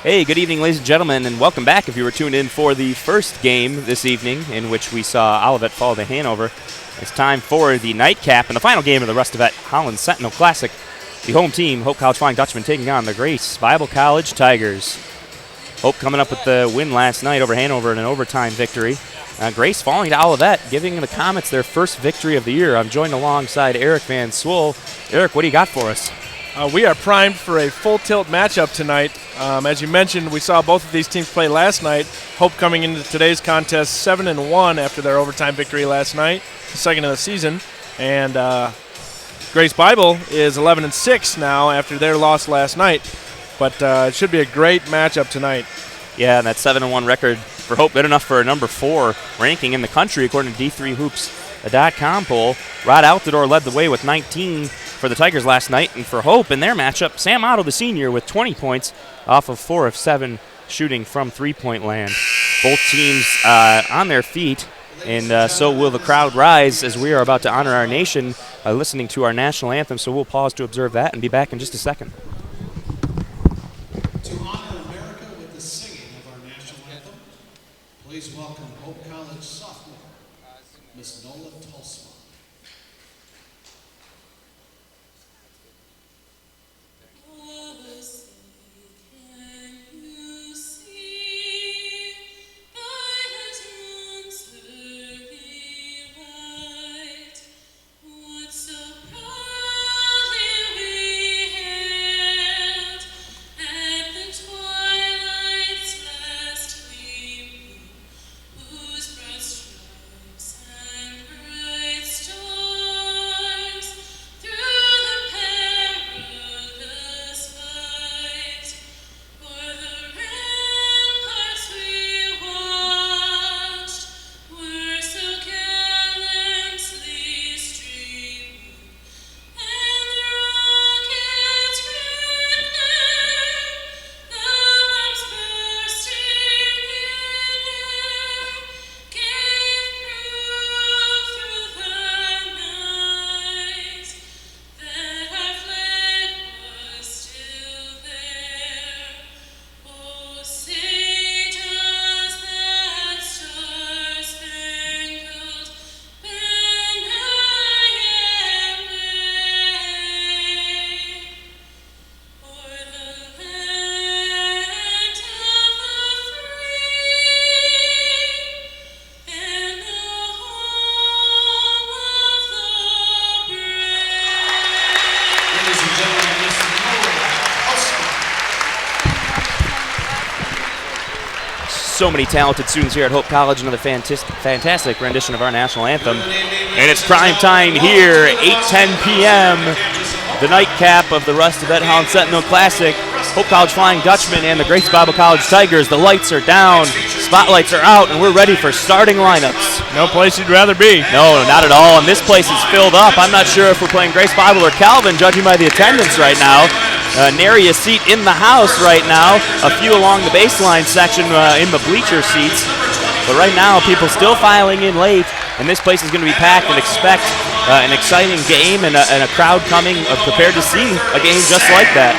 Hey, good evening, ladies and gentlemen, and welcome back if you were tuned in for the first game this evening in which we saw Olivet fall to Hanover. It's time for the nightcap and the final game of the Rustavet Holland Sentinel Classic. The home team, Hope College Flying Dutchman, taking on the Grace Bible College Tigers. Hope coming up with the win last night over Hanover in an overtime victory. Grace falling to Olivet, giving the Comets their first victory of the year. I'm joined alongside Eric Van Swoel. Eric, what do you got for us? We are primed for a full-tilt matchup tonight. As you mentioned, we saw both of these teams play last night. Hope coming into today's contest 7-1 after their overtime victory last night, the second of the season. And Grace Bible is 11-6 now after their loss last night. But it should be a great matchup tonight. Yeah, and that 7-1 record for Hope, good enough for a number 4 ranking in the country according to D3Hoops.com poll. Rod Altidore led the way with 19 for the Tigers last night, and for Hope in their matchup, Sam Otto, the senior, with 20 points off of 4 of 7 shooting from three-point land. Both teams on their feet, and so will the crowd rise as we are about to honor our nation listening to our national anthem, so we'll pause to observe that and be back in just a second. To honor America with the singing of our national anthem, please welcome Hope College sophomore, Miss Nola Tolsma. So many talented students here at Hope College. Another fantastic rendition of our national anthem. And it's prime time here, 8:10 p.m. The nightcap of the Rustavet Holland Sentinel Classic. Hope College Flying Dutchman and the Grace Bible College Tigers. The lights are down, spotlights are out, and we're ready for starting lineups. No place you'd rather be. No, not at all. And this place is filled up. I'm not sure if we're playing Grace Bible or Calvin, judging by the attendance right now. Nary a seat in the house right now. A few along the baseline section in the bleacher seats. But right now, people still filing in late, and this place is going to be packed, and expect an exciting game and a crowd coming prepared to see a game just like that.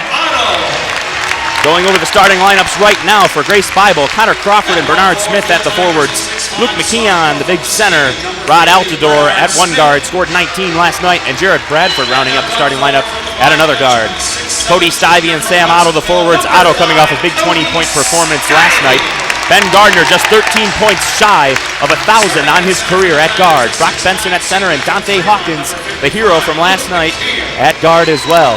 Going over the starting lineups right now for Grace Bible, Connor Crawford and Bernard Smith at the forwards. Luke McKeon, the big center. Rod Altidore at one guard, scored 19 last night, and Jared Bradford rounding up the starting lineup at another guard. Cody Stivey and Sam Otto, the forwards. Otto coming off a big 20-point performance last night. Ben Gardner just 13 points shy of 1,000 on his career at guard. Brock Benson at center, and Dante Hawkins, the hero from last night, at guard as well.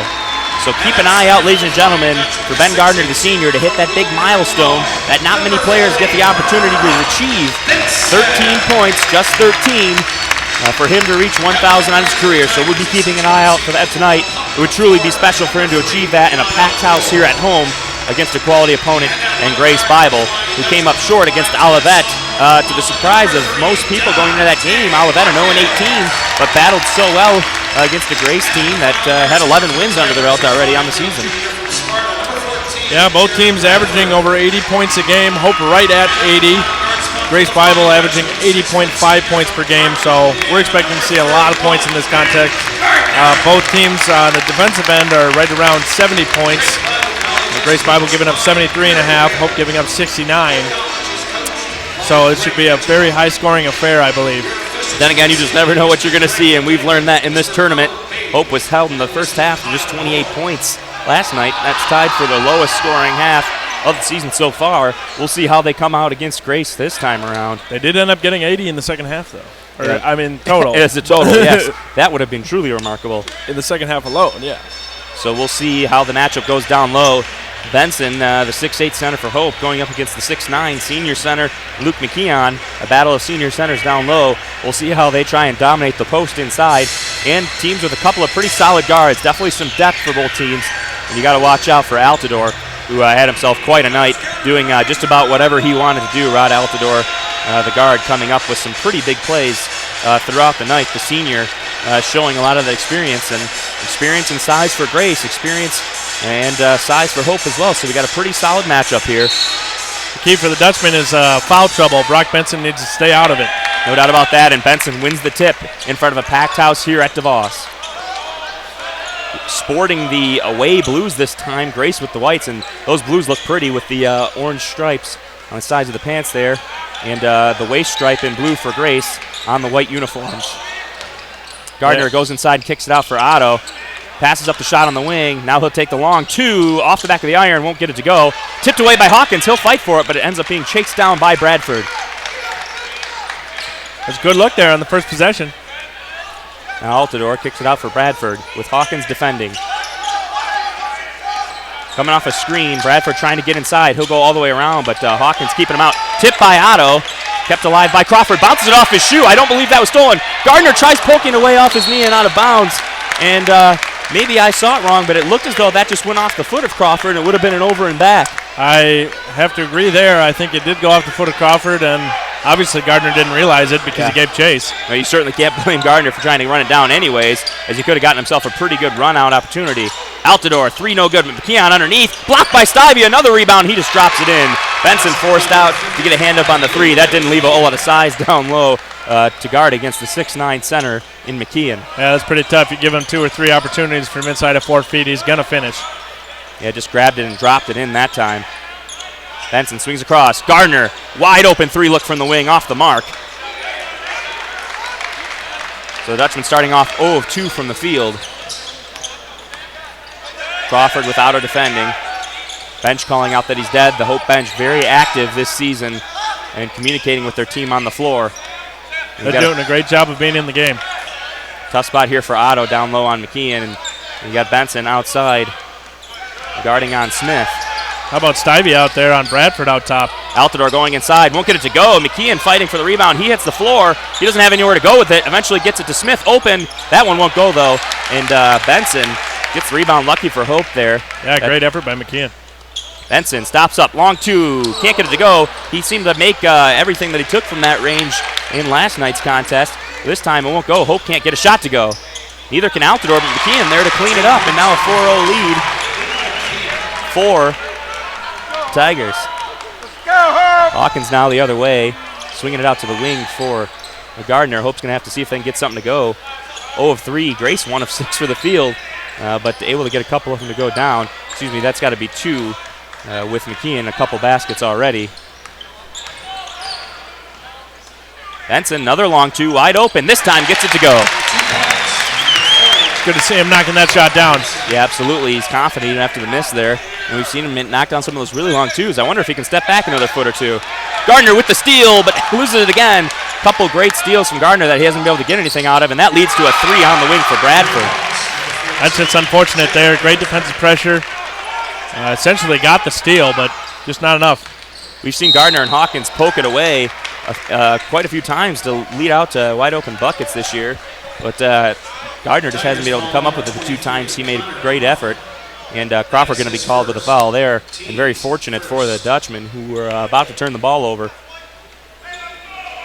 So keep an eye out, ladies and gentlemen, for Ben Gardner, the senior, to hit that big milestone that not many players get the opportunity to achieve. 13 points, just 13, for him to reach 1,000 on his career. So we'll be keeping an eye out for that tonight. It would truly be special for him to achieve that in a packed house here at home against a quality opponent in Grace Bible, who came up short against Olivet. To the surprise of most people going into that game, Olivet are 0-18, but battled so well against a Grace team that had 11 wins under their belt already on the season. Yeah, both teams averaging over 80 points a game. Hope right at 80. Grace Bible averaging 80.5 points per game, so we're expecting to see a lot of points in this contest. Both teams on the defensive end are right around 70 points. Grace Bible giving up 73.5, Hope giving up 69. So it should be a very high-scoring affair, I believe. Then again, you just never know what you're going to see, and we've learned that in this tournament. Hope was held in the first half to just 28 points last night. That's tied for the lowest scoring half of the season so far. We'll see how they come out against Grace this time around. They did end up getting 80 in the second half, though. Yeah. I mean, total. As a total, yes. That would have been truly remarkable. In the second half alone, yeah. So we'll see how the matchup goes down low. Benson, the 6'8 center for Hope, going up against the 6'9 senior center, Luke McKeon. A battle of senior centers down low. We'll see how they try and dominate the post inside. And teams with a couple of pretty solid guards. Definitely some depth for both teams. And you got to watch out for Altidore, who had himself quite a night doing just about whatever he wanted to do. Rod Altidore, the guard, coming up with some pretty big plays throughout the night. The senior showing a lot of the experience and size for Grace, experience and size for Hope as well. So we got a pretty solid matchup here. The key for the Dutchman is foul trouble. Brock Benson needs to stay out of it. No doubt about that, and Benson wins the tip in front of a packed house here at DeVos. Sporting the away blues this time, Grace with the whites, and those blues look pretty with the orange stripes on the sides of the pants there, and the waist stripe in blue for Grace on the white uniforms. Gardner goes inside and kicks it out for Otto. Passes up the shot on the wing. Now he'll take the long two off the back of the iron. Won't get it to go. Tipped away by Hawkins. He'll fight for it, but it ends up being chased down by Bradford. That's a good look there on the first possession. Now Altidore kicks it out for Bradford with Hawkins defending. Coming off a screen. Bradford trying to get inside. He'll go all the way around, but Hawkins keeping him out. Tipped by Otto. Kept alive by Crawford. Bounces it off his shoe. I don't believe that was stolen. Gardner tries poking away off his knee and out of bounds. And maybe I saw it wrong, but it looked as though that just went off the foot of Crawford, and it would have been an over and back. I have to agree there. I think it did go off the foot of Crawford, and obviously Gardner didn't realize it because he gave chase. Well, you certainly can't blame Gardner for trying to run it down anyways, as he could have gotten himself a pretty good run-out opportunity. Altidore, three no good, but McKeon underneath. Blocked by Stivey, another rebound. He just drops it in. Benson forced out to get a hand up on the three. That didn't leave a whole lot of size down low to guard against the 6'9 center in McKeon. Yeah, that's pretty tough. You give him 2 or 3 opportunities from inside of 4 feet, he's going to finish. Yeah, just grabbed it and dropped it in that time. Benson swings across. Gardner, wide open three look from the wing, off the mark. So the Dutchman starting off 0 of 2 from the field. Crawford without a defending. Bench calling out that he's dead. The Hope bench very active this season and communicating with their team on the floor. They're doing a great job of being in the game. Tough spot here for Otto down low on McKeon. And you got Benson outside guarding on Smith. How about Stivey out there on Bradford out top? Altidore going inside, won't get it to go. McKeon fighting for the rebound. He hits the floor. He doesn't have anywhere to go with it. Eventually gets it to Smith open. That one won't go though. And Benson gets the rebound, lucky for Hope there. Yeah, great effort by McKeon. Benson stops up, long two, can't get it to go. He seemed to make everything that he took from that range in last night's contest. This time it won't go. Hope can't get a shot to go. Neither can Altidore, but McKeon there to clean it up. And now a 4-0 lead for Tigers. Hawkins now the other way, swinging it out to the wing for Gardner. Hope's going to have to see if they can get something to go. 0 of 3, Grace 1 of 6 for the field, but able to get a couple of them to go down. Excuse me, that's got to be 2 with McKeon, a couple baskets already. Benson, another long 2, wide open. This time gets it to go. It's good to see him knocking that shot down. Yeah, absolutely. He's confident even after the miss there. And we've seen him knock down some of those really long 2s. I wonder if he can step back another foot or 2. Gardner with the steal, but loses it again. Couple great steals from Gardner that he hasn't been able to get anything out of, and that leads to a 3 on the wing for Bradford. That's just unfortunate there. Great defensive pressure. Essentially got the steal, but just not enough. We've seen Gardner and Hawkins poke it away quite a few times to lead out to wide open buckets this year. But Gardner just hasn't been able to come up with it the 2 times he made a great effort. And Crawford going to be called with a foul there. And very fortunate for the Dutchman, who were about to turn the ball over.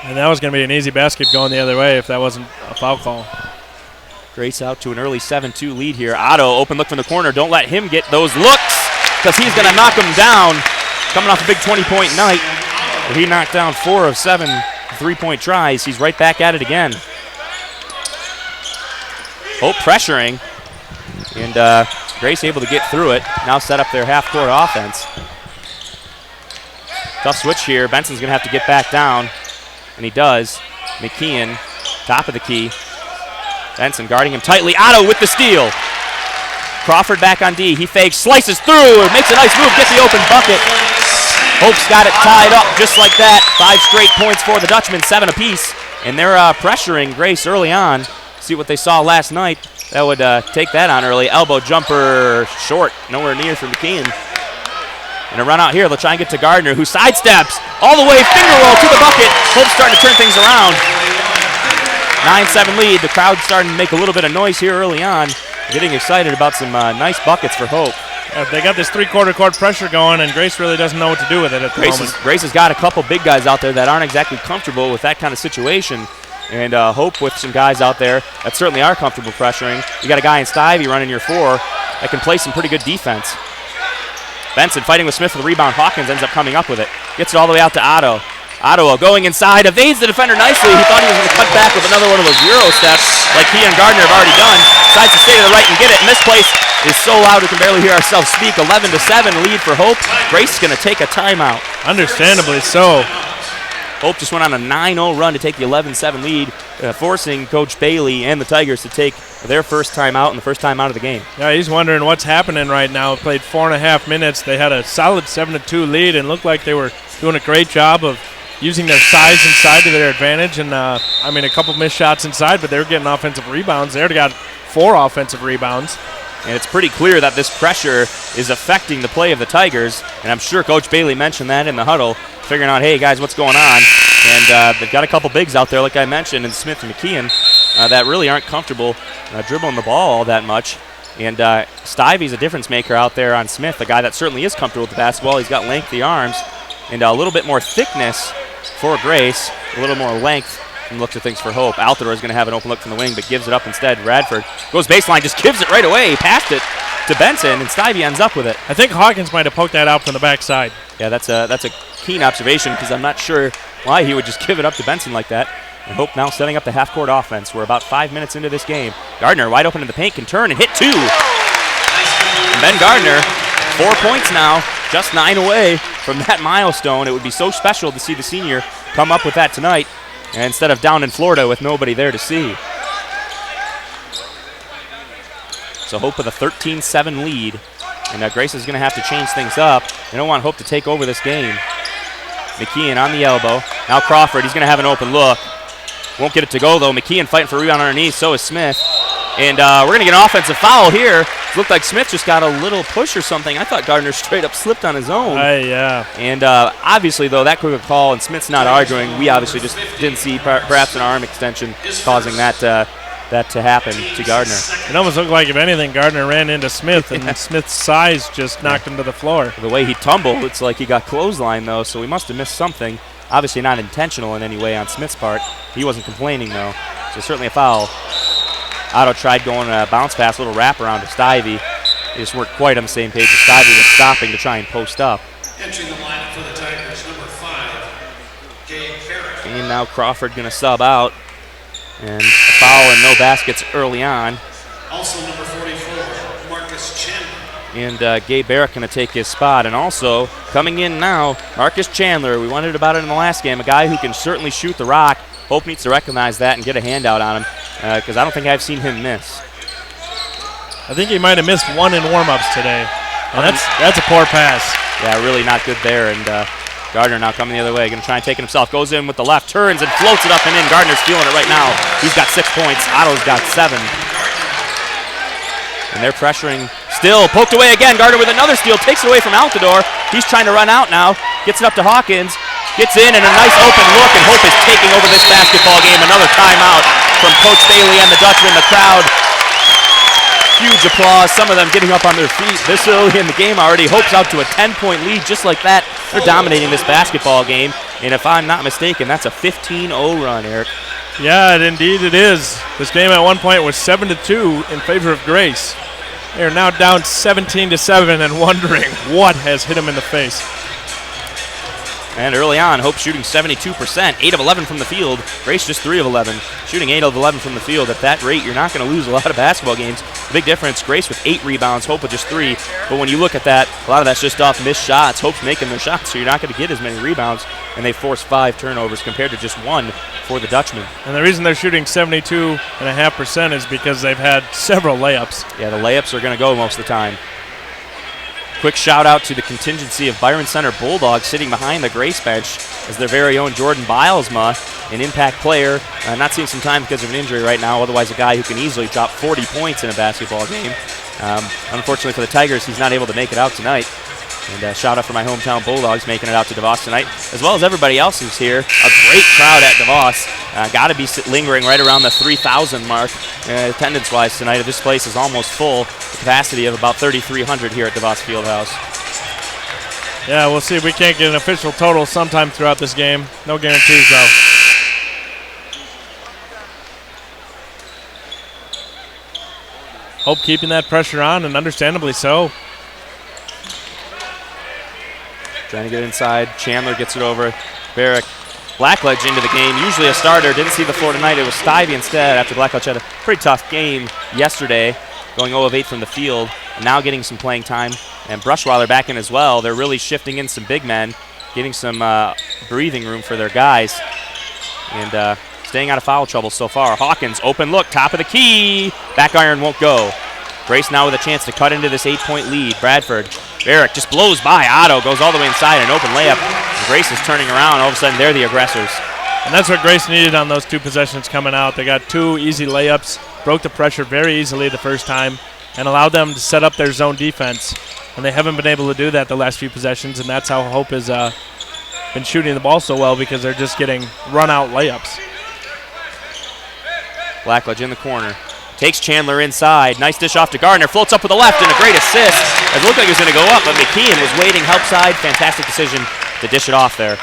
And that was going to be an easy basket going the other way if that wasn't a foul call. Grace out to an early 7-2 lead here. Otto, open look from the corner. Don't let him get those looks because he's going to knock him down. Coming off a big 20-point night. He knocked down 4 of 7 3-point tries. He's right back at it again. Hope pressuring. And Grace able to get through it. Now set up their half-court offense. Tough switch here. Benson's going to have to get back down, and he does. McKeon, top of the key. Benson guarding him tightly. Otto with the steal. Crawford back on D. He fakes, slices through, makes a nice move, gets the open bucket. Hope's got it tied up just like that. 5 straight points for the Dutchmen, 7 apiece. And they're pressuring Grace early on. See what they saw last night. That would take that on early. Elbow jumper short, nowhere near for McKeon. And a run out here, they'll try and get to Gardner, who sidesteps all the way, finger roll to the bucket. Hope's starting to turn things around. 9-7 lead. The crowd starting to make a little bit of noise here early on. Getting excited about some nice buckets for Hope. They got this three-quarter court pressure going, and Grace really doesn't know what to do with it at the moment. Grace has got a couple big guys out there that aren't exactly comfortable with that kind of situation. And Hope with some guys out there that certainly are comfortable pressuring. You got a guy in Stivey running your 4 that can play some pretty good defense. Benson fighting with Smith for the rebound. Hawkins ends up coming up with it. Gets it all the way out to Otto. Otto going inside, evades the defender nicely. He thought he was going to cut back with another one of those Euro steps like he and Gardner have already done. Decides to stay to the right and get it. And this place is so loud we can barely hear ourselves speak. 11-7 lead for Hope. Grace is going to take a timeout. Understandably so. Hope just went on a 9-0 run to take the 11-7 lead, forcing Coach Bailey and the Tigers to take their first timeout and the first time out of the game. Yeah, he's wondering what's happening right now. Played 4.5 minutes. They had a solid 7-2 lead and looked like they were doing a great job of using their size inside to their advantage. And, a couple missed shots inside, but they were getting offensive rebounds. They already got 4 offensive rebounds. And it's pretty clear that this pressure is affecting the play of the Tigers. And I'm sure Coach Bailey mentioned that in the huddle, figuring out, hey, guys, what's going on? And they've got a couple bigs out there, like I mentioned, and Smith and McKeon, that really aren't comfortable dribbling the ball all that much. And Stivey's a difference maker out there on Smith, a guy that certainly is comfortable with the basketball. He's got lengthy arms and a little bit more thickness for Grace, a little more length from looks of things for Hope. Altidore is going to have an open look from the wing, but gives it up instead. Radford goes baseline, just gives it right away, passed it to Benson, and Stivey ends up with it. I think Hawkins might have poked that out from the backside. Yeah, that's a keen observation because I'm not sure why he would just give it up to Benson like that. And Hope now setting up the half-court offense. We're about 5 minutes into this game. Gardner wide open in the paint, can turn and hit 2. And Ben Gardner, 4 points now, just 9 away from that milestone. It would be so special to see the senior come up with that tonight, and instead of down in Florida with nobody there to see. So Hope with a 13-7 lead, and Grace is going to have to change things up. They don't want Hope to take over this game. McKeon on the elbow. Now Crawford, he's going to have an open look. Won't get it to go, though. McKeon fighting for a rebound underneath, so is Smith. And we're going to get an offensive foul here. Looked like Smith just got a little push or something. I thought Gardner straight up slipped on his own. Yeah. And obviously, though, that quick a call, and Smith's not arguing. We obviously just didn't see perhaps an arm extension causing that to happen to Gardner. It almost looked like, if anything, Gardner ran into Smith, and Smith's size just knocked him to the floor. The way he tumbled, it's like he got clotheslined, though, so he must have missed something. Obviously not intentional in any way on Smith's part. He wasn't complaining, though, so certainly a foul. Otto tried going a bounce pass, a little wraparound to Stivey. They just weren't quite on the same page as Stivey was stopping to try and post up. Entering the lineup for the Tigers, number 5, Gabe Barrett. And now Crawford going to sub out. And a foul and no baskets early on. Also number 44, Marcus Chandler. And Gabe Barrett going to take his spot. And also coming in now, Marcus Chandler. We wondered about it in the last game. A guy who can certainly shoot the rock. Hope needs to recognize that and get a handout on him, because I don't think I've seen him miss. I think he might have missed one in warm-ups today. And that's a poor pass. Yeah, really not good there. And Gardner now coming the other way, going to try and take it himself. Goes in with the left, turns and floats it up and in. Gardner's feeling it right now. He's got 6 points. Otto's got 7. And they're pressuring. Still poked away again. Gardner with another steal. Takes it away from Altidore. He's trying to run out now. Gets it up to Hawkins. Gets in and a nice open look, and Hope is taking over this basketball game. Another timeout from Coach Bailey and the Dutchman. The crowd, huge applause. Some of them getting up on their feet this early in the game already. Hope's out to a 10-point lead just like that. They're dominating this basketball game, and if I'm not mistaken, that's a 15-0 run, Eric. Yeah, indeed it is. This game at one point was 7-2 in favor of Grace. They are now down 17-7 and wondering what has hit them in the face. And early on, Hope shooting 72%, 8 of 11 from the field. Grace just 3 of 11, shooting 8 of 11 from the field. At that rate, you're not going to lose a lot of basketball games. The big difference, Grace with 8 rebounds, Hope with just 3. But when you look at that, a lot of that's just off missed shots. Hope's making their shots, so you're not going to get as many rebounds. And they forced 5 turnovers compared to just 1 for the Dutchmen. And the reason they're shooting 72.5% is because they've had several layups. Yeah, the layups are going to go most of the time. Quick shout out to the contingency of Byron Center Bulldogs sitting behind the Grace bench as their very own Jordan Bilesma, an impact player, not seeing some time because of an injury right now, otherwise a guy who can easily drop 40 points in a basketball game. Unfortunately for the Tigers, he's not able to make it out tonight. And shout out for my hometown Bulldogs making it out to DeVos tonight, as well as everybody else who's here. A great crowd at DeVos. Got to be lingering right around the 3,000 mark attendance-wise tonight. This place is almost full. Capacity of about 3,300 here at DeVos Fieldhouse. Yeah, we'll see if we can't get an official total sometime throughout this game. No guarantees, though. Hope keeping that pressure on, and understandably so. Trying to get inside. Chandler gets it over. Barrick. Blackledge into the game. Usually a starter. Didn't see the floor tonight. It was Stivey instead after Blackledge had a pretty tough game yesterday, going 0 of 8 from the field, and now getting some playing time. And Brushweiler back in as well. They're really shifting in some big men, getting some breathing room for their guys, and staying out of foul trouble so far. Hawkins, open look, top of the key. Back iron won't go. Grace now with a chance to cut into this 8-point lead. Bradford. Barrick just blows by. Otto goes all the way inside, an open layup. And Grace is turning around. All of a sudden, they're the aggressors. And that's what Grace needed on those 2 possessions coming out. They got 2 easy layups, broke the pressure very easily the first time, and allowed them to set up their zone defense. And they haven't been able to do that the last few possessions, and that's how Hope has been shooting the ball so well, because they're just getting run-out layups. Blackledge in the corner. Takes Chandler inside. Nice dish off to Gardner. Floats up with the left and a great assist. It looked like it was going to go up, but McKeon was waiting help side. Fantastic decision to dish it off there.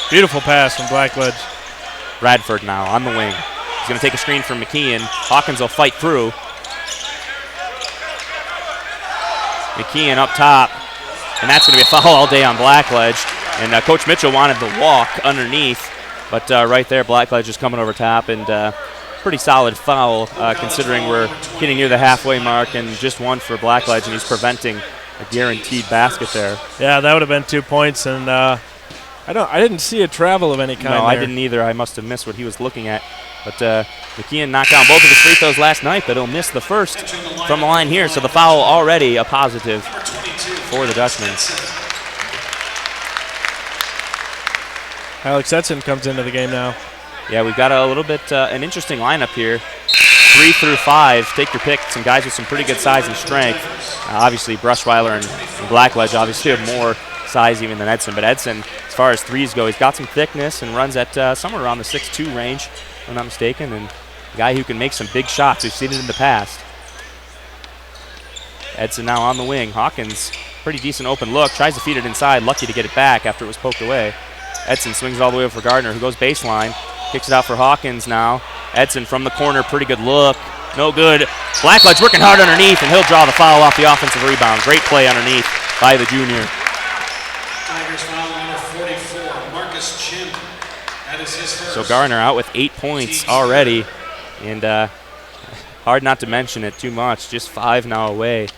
Beautiful pass from Blackledge. Bradford now on the wing. He's going to take a screen from McKeon. Hawkins will fight through. McKeon up top. And that's going to be a foul all day on Blackledge. And Coach Mitchell wanted the walk underneath. But right there, Blackledge is coming over top, and pretty solid foul considering we're getting near the halfway mark, and just 1 for Blackledge, and he's preventing a guaranteed basket there. Yeah, that would have been 2 points, and I didn't see a travel of any kind. No, I didn't either. I must have missed what he was looking at. But McKeon knocked down both of his free throws last night, but he'll miss the first from the line here, so the foul already a positive for the Dutchmen. Alex Edson comes into the game now. Yeah, we've got a little bit an interesting lineup here. 3 through 5, take your pick. Some guys with some pretty good size and strength. Obviously, Brushweiler and Blackledge obviously have more size even than Edson. But Edson, as far as threes go, he's got some thickness and runs at somewhere around the 6'2" range, if I'm not mistaken. And a guy who can make some big shots. We've seen it in the past. Edson now on the wing. Hawkins, pretty decent open look. Tries to feed it inside. Lucky to get it back after it was poked away. Edson swings it all the way over for Gardner, who goes baseline. Kicks it out for Hawkins now. Edson from the corner, pretty good look. No good. Blackledge working hard underneath, and he'll draw the foul off the offensive rebound. Great play underneath by the junior. Tigers foul number 44, Marcus Chin. That is his first. So Gardner out with 8 points already, and hard not to mention it too much. Just 5 now away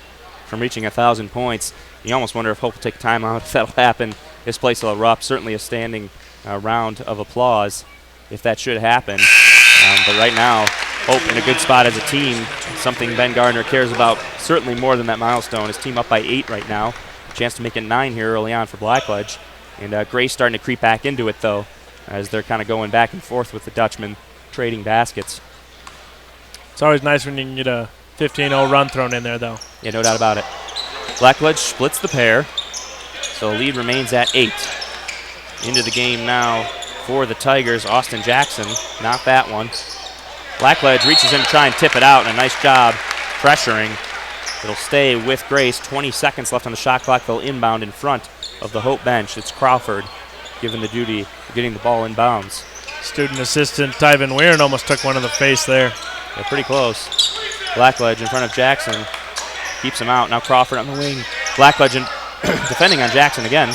from reaching 1,000 points. You almost wonder if Hope will take a timeout if that'll happen. This place will erupt. Certainly a standing round of applause if that should happen. But right now, Hope in a good spot as a team, something Ben Gardner cares about certainly more than that milestone. His team up by 8 right now. A chance to make it 9 here early on for Blackledge. And Grace starting to creep back into it, though, as they're kind of going back and forth with the Dutchmen trading baskets. It's always nice when you can get a 15-0 run thrown in there, though. Yeah, no doubt about it. Blackledge splits the pair, so the lead remains at 8. Into the game now for the Tigers, Austin Jackson, not that one. Blackledge reaches in to try and tip it out, and a nice job pressuring. It'll stay with Grace. 20 seconds left on the shot clock. They'll inbound in front of the Hope bench. It's Crawford given the duty of getting the ball inbounds. Student assistant Tyven Weirin almost took one in the face there. They're pretty close. Blackledge in front of Jackson. Keeps him out. Now Crawford on the wing. Blackledge defending on Jackson again.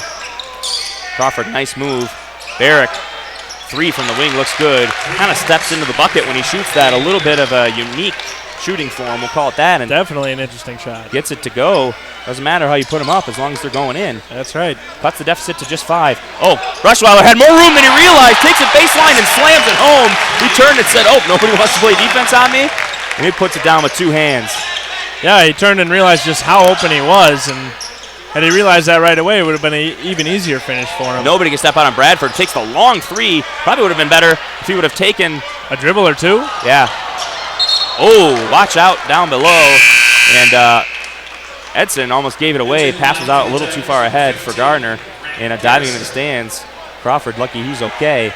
Crawford, nice move. Barrick, 3 from the wing, looks good. Kind of steps into the bucket when he shoots that. A little bit of a unique shooting form, we'll call it that. And definitely an interesting shot. Gets it to go. Doesn't matter how you put them up as long as they're going in. That's right. Cuts the deficit to just 5. Oh, Rushweiler had more room than he realized. Takes it baseline and slams it home. He turned and said, oh, nobody wants to play defense on me. And he puts it down with 2 hands. Yeah, he turned and realized just how open he was. And had he realized that right away, it would have been an even easier finish for him. Nobody can step out on Bradford. Takes the long 3. Probably would have been better if he would have taken a dribble or 2. Yeah. Oh, watch out down below. And Edson almost gave it away. Pass was out a little too far ahead for Gardner. And diving into the stands. Crawford lucky he's okay.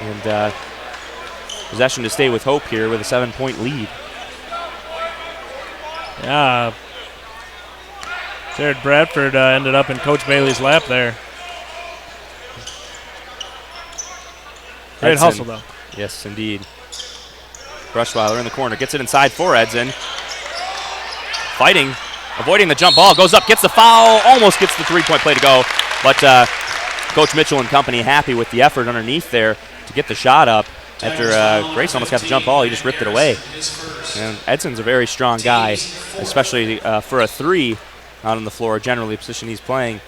And possession to stay with Hope here with a 7-point lead. Yeah. Jared Bradford ended up in Coach Bailey's lap there. Great Edson. hustle, though. Yes, indeed. Brushweiler in the corner. Gets it inside for Edson. Fighting. Avoiding the jump ball. Goes up. Gets the foul. Almost gets the 3-point play to go. But Coach Mitchell and company happy with the effort underneath there to get the shot up. After Grace almost got the jump ball, he just ripped it away. And Edson's a very strong guy, especially for a 3 out on the floor, generally the position he's playing.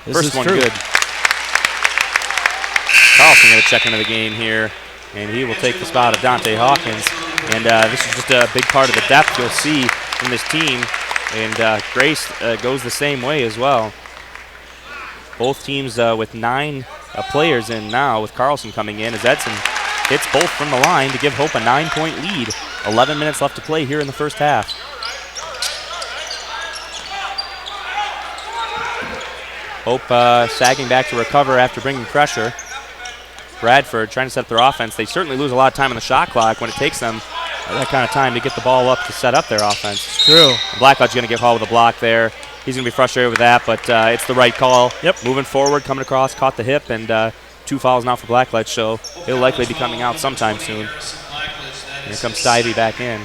First one good. Carlson going to check into the game here, and he will take the spot of Dante Hawkins. And this is just a big part of the depth you'll see from this team. And Grace goes the same way as well. Both teams with 9 players in now, with Carlson coming in as Edson hits both from the line to give Hope a 9-point lead. 11 minutes left to play here in the first half. Hope sagging back to recover after bringing pressure. Bradford trying to set up their offense. They certainly lose a lot of time on the shot clock when it takes them that kind of time to get the ball up to set up their offense. True. Blackledge's going to get Hall with a block there. He's going to be frustrated with that, but it's the right call. Yep. Moving forward, coming across, caught the hip, and 2 fouls now for Blackledge, so he'll likely be coming out sometime soon. Here comes Stivey back in.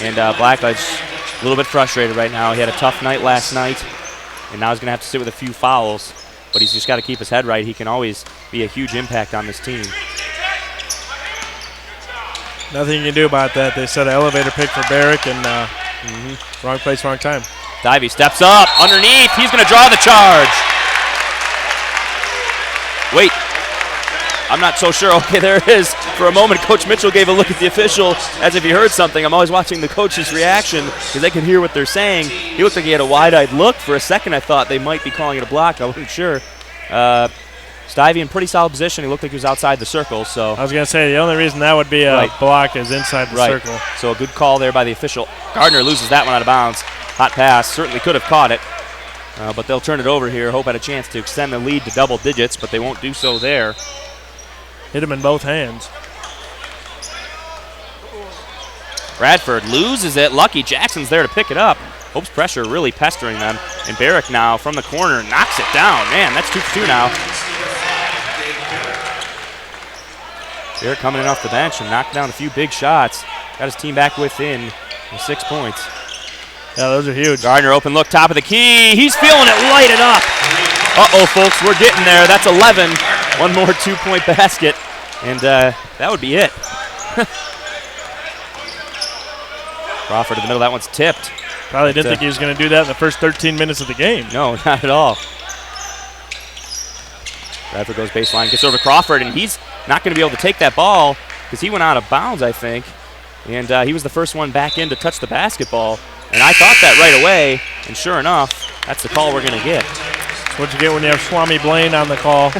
And Blackledge a little bit frustrated right now. He had a tough night last night, and now he's going to have to sit with a few fouls, but he's just got to keep his head right. He can always be a huge impact on this team. Nothing you can do about that. They set an elevator pick for Barrick, and wrong place, wrong time. Divey steps up underneath. He's going to draw the charge. Wait. I'm not so sure. Okay, there it is. For a moment, Coach Mitchell gave a look at the official as if he heard something. I'm always watching the coach's reaction because they can hear what they're saying. He looked like he had a wide-eyed look. For a second, I thought they might be calling it a block. I wasn't sure. Stivey in pretty solid position. He looked like he was outside the circle. So I was going to say, the only reason that would be a block is inside the circle. So a good call there by the official. Gardner loses that one out of bounds. Hot pass. Certainly could have caught it. But they'll turn it over here. Hope had a chance to extend the lead to double digits, but they won't do so there. Hit him in both hands. Bradford loses it. Lucky Jackson's there to pick it up. Hope's pressure really pestering them. And Barrick now from the corner knocks it down. Man, that's 2 for 2 now. Barrick coming in off the bench and knocked down a few big shots. Got his team back within 6 points. Yeah, those are huge. Gardner open look, top of the key. He's feeling it, light it up. Uh-oh, folks, we're getting there. That's 11. One more 2-point basket, and that would be it. Crawford in the middle, that one's tipped. Probably didn't think he was going to do that in the first 13 minutes of the game. No, not at all. Bradford goes baseline, gets over to Crawford, and he's not going to be able to take that ball because he went out of bounds, I think. And he was the first one back in to touch the basketball. And I thought that right away, and sure enough, that's the call we're going to get. That's what you get when you have Swami Blaine on the call.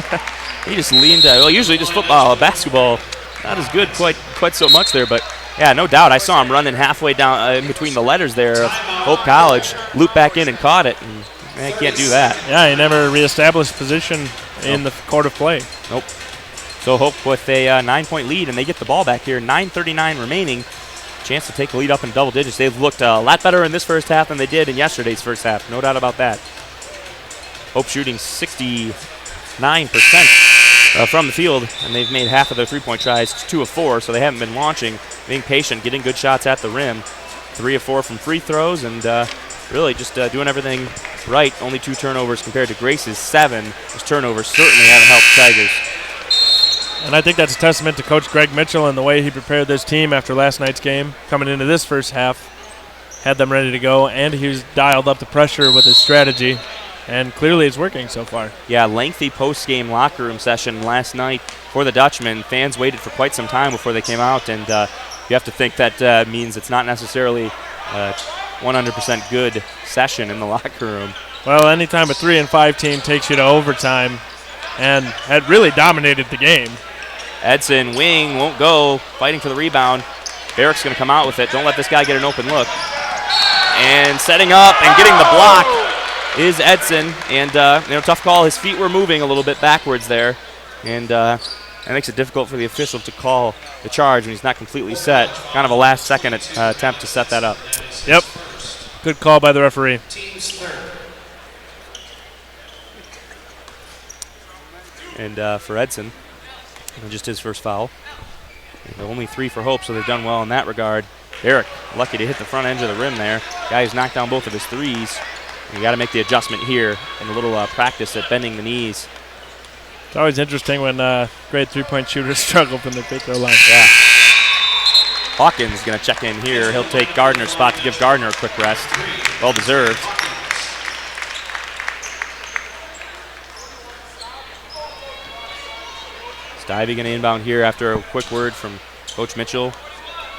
He just leaned, well, usually just football, basketball, not as good quite so much there, but yeah, no doubt. I saw him running halfway down in between the letters there of Hope College, looped back in and caught it, and I can't do that. Yeah, he never reestablished position in the court of play. Nope. So Hope with a 9-point lead, and they get the ball back here. 9:39 remaining. Chance to take the lead up in double digits. They've looked a lot better in this first half than they did in yesterday's first half. No doubt about that. Hope shooting 69% from the field, and they've made half of their 3-point tries, 2 of 4, so they haven't been launching, being patient, getting good shots at the rim. 3 of 4 from free throws, and really just doing everything right. Only 2 turnovers compared to Grace's 7. Those turnovers certainly haven't helped the Tigers. And I think that's a testament to Coach Greg Mitchell and the way he prepared this team after last night's game. Coming into this first half, had them ready to go, and he's dialed up the pressure with his strategy. And clearly it's working so far. Yeah, lengthy post-game locker room session last night for the Dutchmen. Fans waited for quite some time before they came out, and you have to think that means it's not necessarily 100% good session in the locker room. Well, anytime a 3 and 5 team takes you to overtime and had really dominated the game. Edson, wing, won't go, fighting for the rebound. Barrick's going to come out with it. Don't let this guy get an open look. And setting up and getting the block is Edson, and tough call. His feet were moving a little bit backwards there, and that makes it difficult for the official to call the charge when he's not completely set. Kind of a last-second attempt to set that up. Yep, good call by the referee. And for Edson, just his first foul. And only 3 for Hope, so they've done well in that regard. Eric, lucky to hit the front edge of the rim there. Guy who's knocked down both of his threes. And you got to make the adjustment here and a little practice at bending the knees. It's always interesting when great three-point shooters struggle from the free throw line. Yeah. Hawkins going to check in here. He'll take Gardner's spot to give Gardner a quick rest. Well deserved. Stivey going to inbound here after a quick word from Coach Mitchell.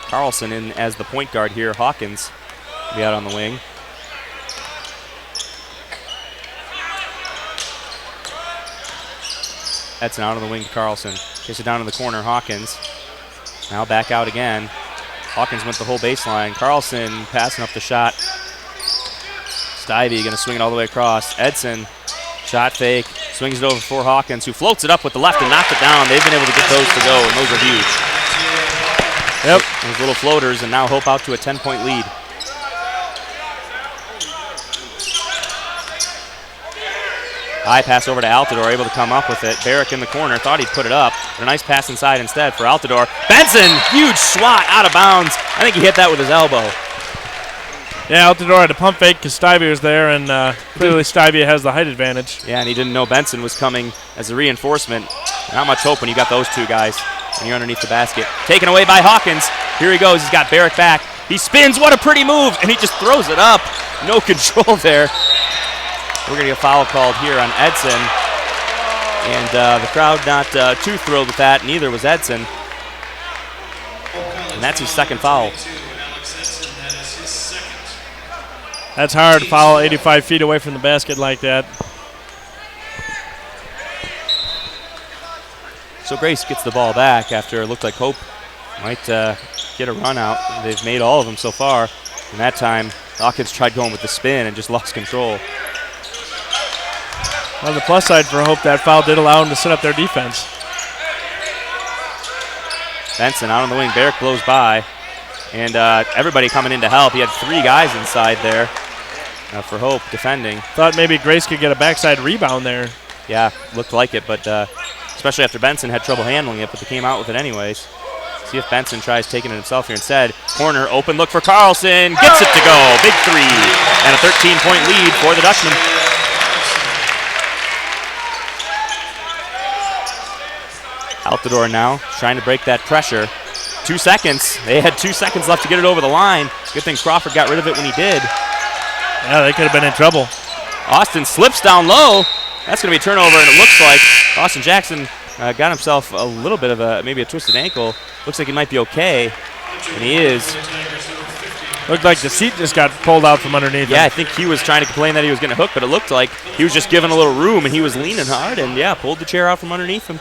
Carlson in as the point guard here. Hawkins will be out on the wing. Edson out on the wing to Carlson. Kicks it down in the corner. Hawkins. Now back out again. Hawkins went the whole baseline. Carlson passing up the shot. Stivey going to swing it all the way across. Edson, shot fake. Swings it over for Hawkins, who floats it up with the left and knocks it down. They've been able to get those to go, and those are huge. Yep. Those little floaters, and now Hope out to a 10-point lead. High pass over to Altidore, able to come up with it. Barrick in the corner, thought he'd put it up, but a nice pass inside instead for Altidore. Benson, huge swat out of bounds. I think he hit that with his elbow. Yeah, Altidore had a pump fake because Stivey was there, and clearly Stivey has the height advantage. Yeah, and he didn't know Benson was coming as a reinforcement. Not much hope when you got those two guys and you're underneath the basket. Taken away by Hawkins. Here he goes. He's got Barrick back. He spins. What a pretty move, and he just throws it up. No control there. We're going to get a foul called here on Edson. And the crowd not too thrilled with that. Neither was Edson. And that's his second foul. That's hard to foul 85 feet away from the basket like that. So Grace gets the ball back after it looked like Hope might get a run out. They've made all of them so far. And that time, Hawkins tried going with the spin and just lost control. On the plus side for Hope, that foul did allow them to set up their defense. Benson out on the wing. Barrick blows by. And everybody coming in to help. He had 3 guys inside there for Hope defending. Thought maybe Grace could get a backside rebound there. Yeah, looked like it, but especially after Benson had trouble handling it, but they came out with it anyways. See if Benson tries taking it himself here instead. Corner, open look for Carlson. Gets it to go. Big 3. And a 13-point lead for the Dutchman. Altidore now trying to break that pressure. 2 seconds. They had 2 seconds left to get it over the line. Good thing Crawford got rid of it when he did. Yeah, they could have been in trouble. Austin slips down low. That's going to be a turnover, and it looks like Austin Jackson got himself a little bit of maybe a twisted ankle. Looks like he might be okay, and he is. Looked like the seat just got pulled out from underneath him. Yeah, I think he was trying to complain that he was getting hooked, but it looked like he was just given a little room, and he was leaning hard, and yeah, pulled the chair out from underneath him.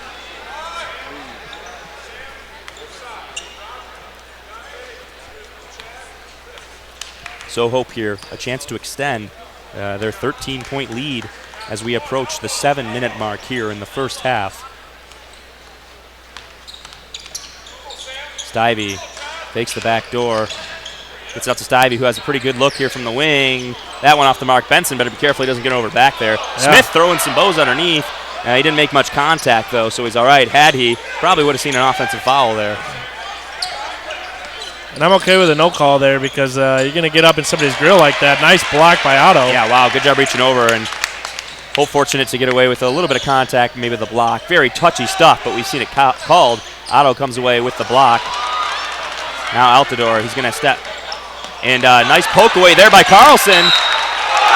So Hope here, a chance to extend their 13-point lead as we approach the 7-minute mark here in the first half. Stivey takes the back door. Gets out to Stivey, who has a pretty good look here from the wing. That one off the mark. Benson better be careful he doesn't get over back there. Yeah. Smith throwing some bows underneath. He didn't make much contact, though, so he's all right. Had he, probably would have seen an offensive foul there. And I'm okay with a no call there because you're going to get up in somebody's grill like that. Nice block by Otto. Yeah, wow, good job reaching over, and Hope fortunate to get away with a little bit of contact, maybe the block. Very touchy stuff, but we've seen it called. Otto comes away with the block. Now Altidore, he's going to step. And nice poke away there by Carlson.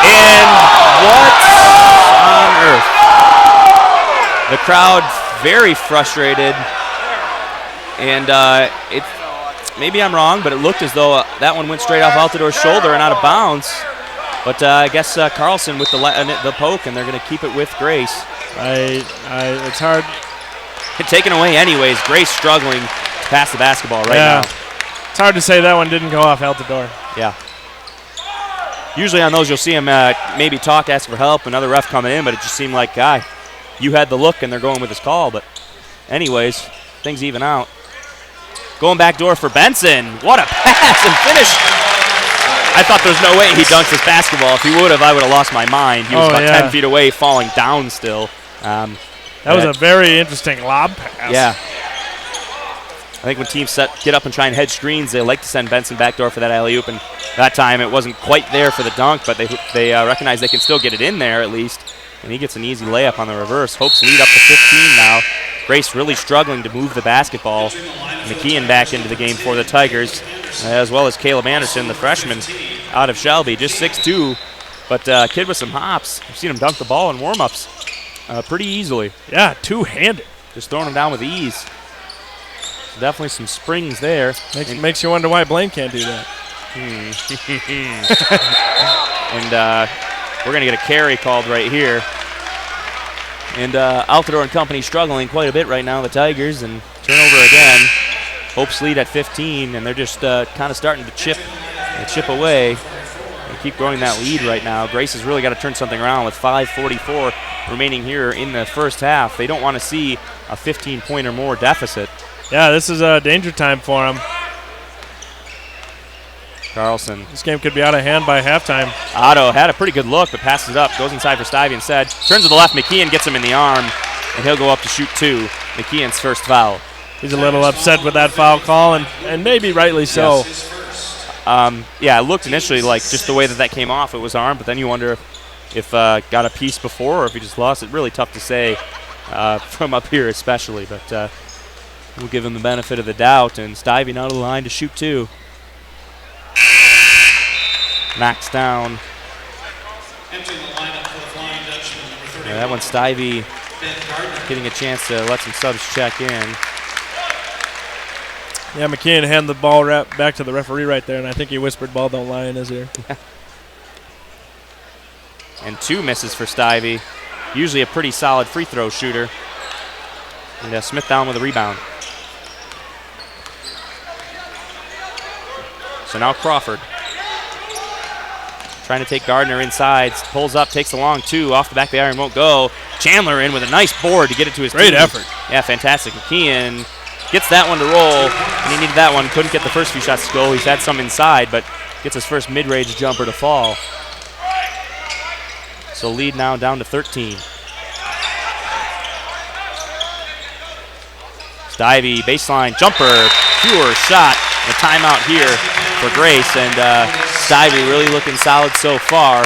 And what on earth? The crowd very frustrated. And maybe I'm wrong, but it looked as though that one went straight off Altidore's shoulder and out of bounds. But I guess Carlson with the poke, and they're going to keep it with Grace. It's hard. Taken away anyways. Grace struggling to pass the basketball now. It's hard to say that one didn't go off Altidore. Yeah. Usually on those you'll see him maybe talk, ask for help, another ref coming in, but it just seemed like, you had the look and they're going with his call. But anyways, things even out. Going back door for Benson. What a pass and finish. I thought there was no way he dunked this basketball. If he would have, I would have lost my mind. He was about 10 feet away, falling down still. That was a very interesting lob pass. Yeah. I think when teams get up and try and head screens, they like to send Benson backdoor for that alley-oop, and that time it wasn't quite there for the dunk, but they recognize they can still get it in there at least, and he gets an easy layup on the reverse. Hope's lead up to 15 now. Grace really struggling to move the basketball. McKeon back into the game for the Tigers, as well as Caleb Anderson, the freshman out of Shelby, just 6'2", but kid with some hops. I've seen him dunk the ball in warm-ups pretty easily. Yeah, two-handed. Just throwing him down with ease. So definitely some springs there. Makes you wonder why Blaine can't do that. And we're going to get a carry called right here. And Altidore and company struggling quite a bit right now, the Tigers, and turnover again. Hope's lead at 15, and they're just kind of starting to chip away and keep growing that lead right now. Grace has really got to turn something around with 5:44 remaining here in the first half. They don't want to see a 15-point or more deficit. Yeah, this is a danger time for them. Carlson. This game could be out of hand by halftime. Otto had a pretty good look, but passes it up. Goes inside for Stivey instead. Turns to the left. McKeon gets him in the arm, and he'll go up to shoot two. McKeon's first foul. He's a little upset with that foul call, and maybe rightly so. Yes. It looked initially like just the way that came off, it was arm, but then you wonder if got a piece before or if he just lost it. Really tough to say from up here especially, but we'll give him the benefit of the doubt, and Stivey out of the line to shoot two. Max down. That one, Stivey getting a chance to let some subs check in. Yeah, McKeon handed the ball back to the referee right there, and I think he whispered ball don't lie in his ear. And two misses for Stivey. Usually a pretty solid free throw shooter. And Smith down with a rebound. So now Crawford. Trying to take Gardner inside. Pulls up, takes a long two. Off the back of the iron, won't go. Chandler in with a nice board to get it to his Great team. effort. Yeah, fantastic. McKeon gets that one to roll, and he needed that one. Couldn't get the first few shots to go. He's had some inside, but gets his first mid-range jumper to fall. So lead now down to 13. Stivey, baseline jumper, pure shot. A timeout here for Grace, and Stivey really looking solid so far,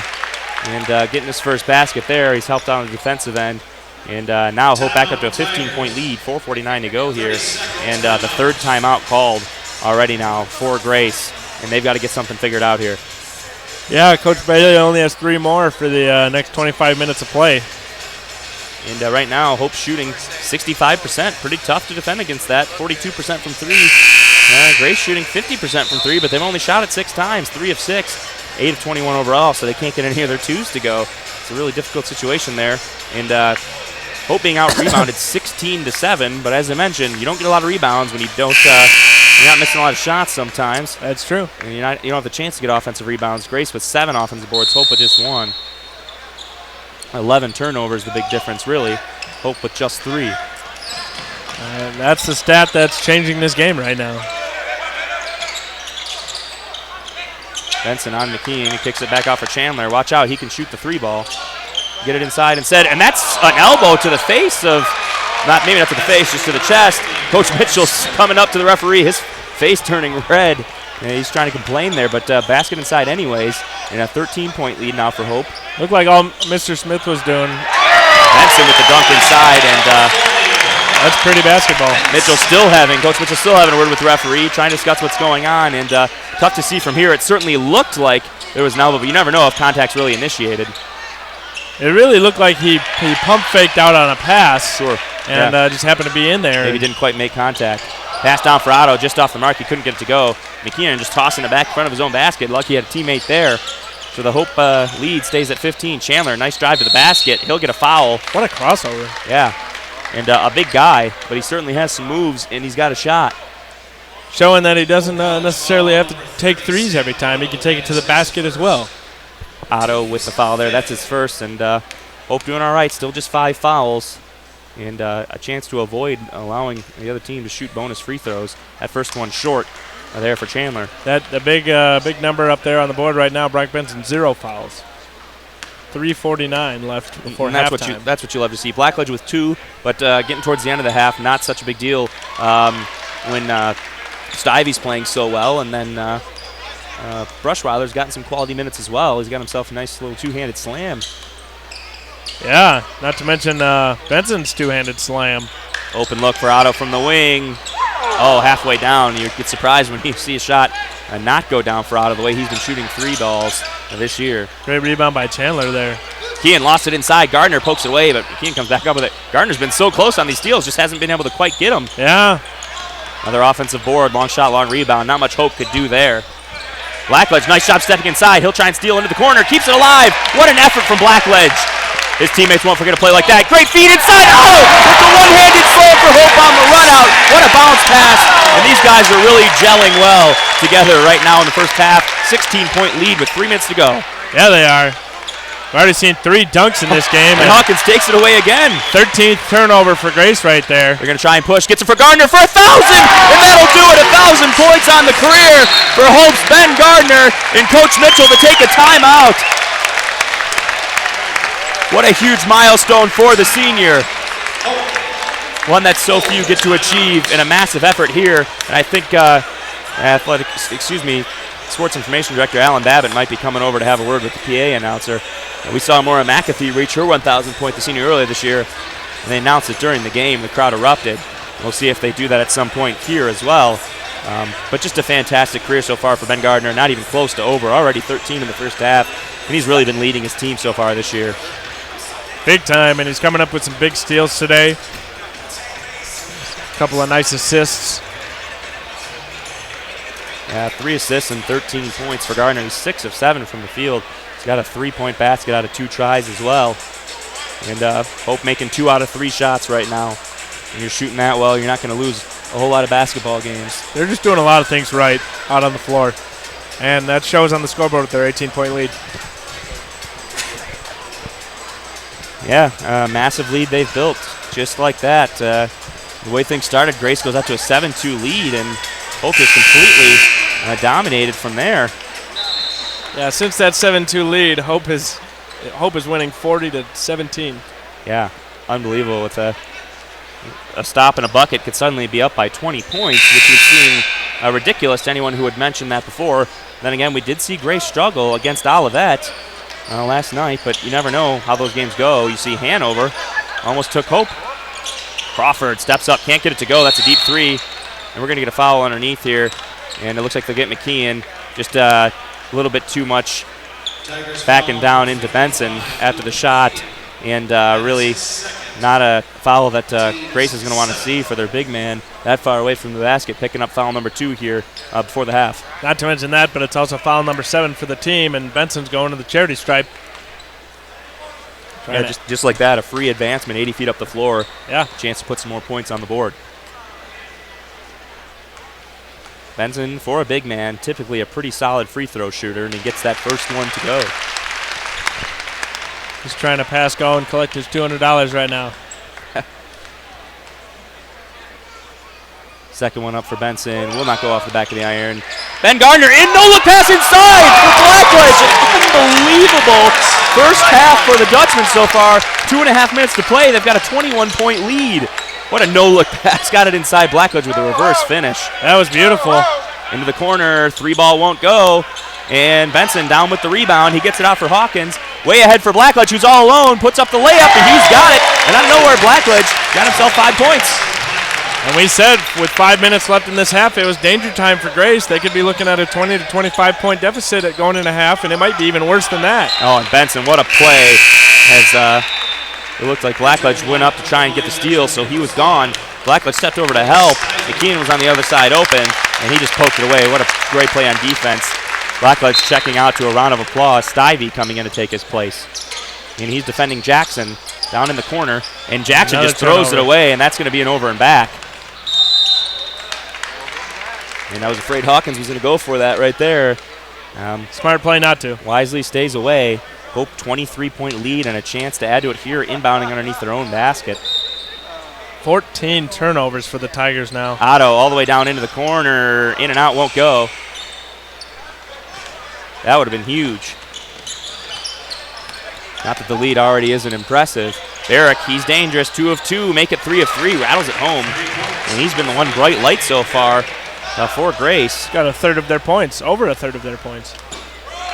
and getting his first basket there. He's helped out on the defensive end, and now Hope back up to a 15-point lead, 4:49 to go here, and the third timeout called already now for Grace, and they've got to get something figured out here. Yeah, Coach Bailey only has 3 more for the next 25 minutes of play. And right now, Hope shooting 65%. Pretty tough to defend against that. 42% from three. Grace shooting 50% from three, but they've only shot it 6 times. 3 of 6, 8 of 21 overall, so they can't get any of their twos to go. It's a really difficult situation there. And Hope being out-rebounded 16-7, but as I mentioned, you don't get a lot of rebounds when you're not missing a lot of shots sometimes. That's true. And you don't have the chance to get offensive rebounds. Grace with 7 offensive boards, Hope with just 1. 11 turnovers, the big difference, really. Hope with just 3. That's the stat that's changing this game right now. Benson on McKeon. He kicks it back out for Chandler. Watch out, he can shoot the 3 ball. Get it inside instead, and that's an elbow to the face of, maybe not to the face, just to the chest. Coach Mitchell's coming up to the referee, his face turning red. Yeah, he's trying to complain there, but basket inside anyways. And a 13-point lead now for Hope. Looked like all Mr. Smith was doing. Benson with the dunk inside, and that's pretty basketball. Coach Mitchell still having a word with the referee, trying to discuss what's going on, and tough to see from here. It certainly looked like there was an elbow, but you never know if contact's really initiated. It really looked like he pump faked out on a pass. Sure. And just happened to be in there. Maybe didn't quite make contact. Pass down for Otto, just off the mark. He couldn't get it to go. McKeon just tossing it back in front of his own basket. Lucky he had a teammate there. So the Hope lead stays at 15. Chandler, nice drive to the basket. He'll get a foul. What a crossover. Yeah. And a big guy, but he certainly has some moves, and he's got a shot. Showing that he doesn't necessarily have to take threes every time. He can take it to the basket as well. Otto with the foul there. That's his first, and Hope doing all right. Still just 5 fouls, and a chance to avoid allowing the other team to shoot bonus free throws. That first one short there for Chandler. The big number up there on the board right now, Brock Benson, 0 fouls. 3:49 left before halftime. That's what you love to see. Blackledge with 2, but getting towards the end of the half, not such a big deal when Stivey's playing so well, and then Brushweiler's gotten some quality minutes as well. He's got himself a nice little two-handed slam. Yeah, not to mention Benson's two-handed slam. Open look for Otto from the wing. Oh, halfway down. You get surprised when you see a shot not go down for Otto the way he's been shooting 3 balls this year. Great rebound by Chandler there. Kean lost it inside. Gardner pokes it away, but Kean comes back up with it. Gardner's been so close on these steals, just hasn't been able to quite get them. Yeah. Another offensive board, long shot, long rebound. Not much Hope could do there. Blackledge, nice job stepping inside. He'll try and steal into the corner. Keeps it alive. What an effort from Blackledge. His teammates won't forget to play like that. Great feed inside. Oh, it's a one-handed slam for Hope on the run out. What a bounce pass. And these guys are really gelling well together right now in the first half. 16-point lead with 3 minutes to go. Yeah, they are. We've already seen 3 dunks in this game. And Hawkins takes it away again. 13th turnover for Grace right there. They're going to try and push. Gets it for Gardner for 1,000. And that'll do it. 1,000 points on the career for Hope's Ben Gardner and Coach Mitchell to take a timeout. What a huge milestone for the senior. One that so few get to achieve in a massive effort here. And I think Sports Information Director Alan Babbitt might be coming over to have a word with the PA announcer. We saw Maura McAfee reach her 1,000th point the senior earlier this year, and they announced it during the game. The crowd erupted. We'll see if they do that at some point here as well. But just a fantastic career so far for Ben Gardner, not even close to over. Already 13 in the first half, and he's really been leading his team so far this year. Big time, and he's coming up with some big steals today. A couple of nice assists. Yeah, 3 assists and 13 points for Gardner. He's 6 of 7 from the field. He's got a 3-point basket out of 2 tries as well. And Hope making 2 out of 3 shots right now. When you're shooting that well, you're not going to lose a whole lot of basketball games. They're just doing a lot of things right out on the floor. And that shows on the scoreboard with their 18-point lead. Yeah, massive lead they've built, just like that. The way things started, Grace goes up to a 7-2 lead, and Hope is completely dominated from there. Yeah, since that 7-2 lead, Hope is winning 40-17. Yeah, unbelievable. With a stop and a bucket could suddenly be up by 20 points, which would seem ridiculous to anyone who had mentioned that before. Then again, we did see Grace struggle against Olivet last night, but you never know how those games go. You see Hanover almost took Hope. Crawford steps up, can't get it to go. That's a deep 3, and we're going to get a foul underneath here, and it looks like they'll get McKeon. Just a little bit too much backing down into Benson after the shot, and really not a foul that Grace is going to want to see for their big man that far away from the basket, picking up foul number 2 here before the half. Not to mention that, but it's also foul number 7 for the team, and Benson's going to the charity stripe. Yeah, just like that, a free advancement, 80 feet up the floor. Yeah. Chance to put some more points on the board. Benson, for a big man, typically a pretty solid free throw shooter, and he gets that first one to go. He's trying to pass go and collect his $200 right now. Second one up for Benson. Will not go off the back of the iron. Ben Gardner in, no-look pass inside for Blackledge. An unbelievable first half for the Dutchmen so far. 2.5 minutes to play. They've got a 21-point lead. What a no-look pass. Got it inside. Blackledge with a reverse finish. That was beautiful. into the corner. 3-ball won't go. And Benson down with the rebound. He gets it out for Hawkins. Way ahead for Blackledge, who's all alone. Puts up the layup, and he's got it. And out of nowhere, Blackledge got himself 5 points. And we said with 5 minutes left in this half, it was danger time for Grace. They could be looking at a 20 to 25 point deficit at going in a half, and it might be even worse than that. Oh, and Benson, what a play. As it looked like Blackledge went up to try and get the steal, so he was gone. Blackledge stepped over to help. McKeon was on the other side open, and he just poked it away. What a great play on defense. Blackledge checking out to a round of applause. Stivey coming in to take his place. And he's defending Jackson down in the corner, and Jackson Another just throws turnover. it away, and that's going to be an over and back. And I was afraid Hawkins was going to go for that right there. Smart play not to. Wisely stays away. Hope 23-point lead and a chance to add to it here, inbounding underneath their own basket. 14 turnovers for the Tigers now. Otto all the way down into the corner. In and out, won't go. That would have been huge. Not that the lead already isn't impressive. Barrick, he's dangerous. 2 of 2, make it 3 of 3. Rattles it home. And he's been the one bright light so far for Grace. Got a third of their points, over a third of their points.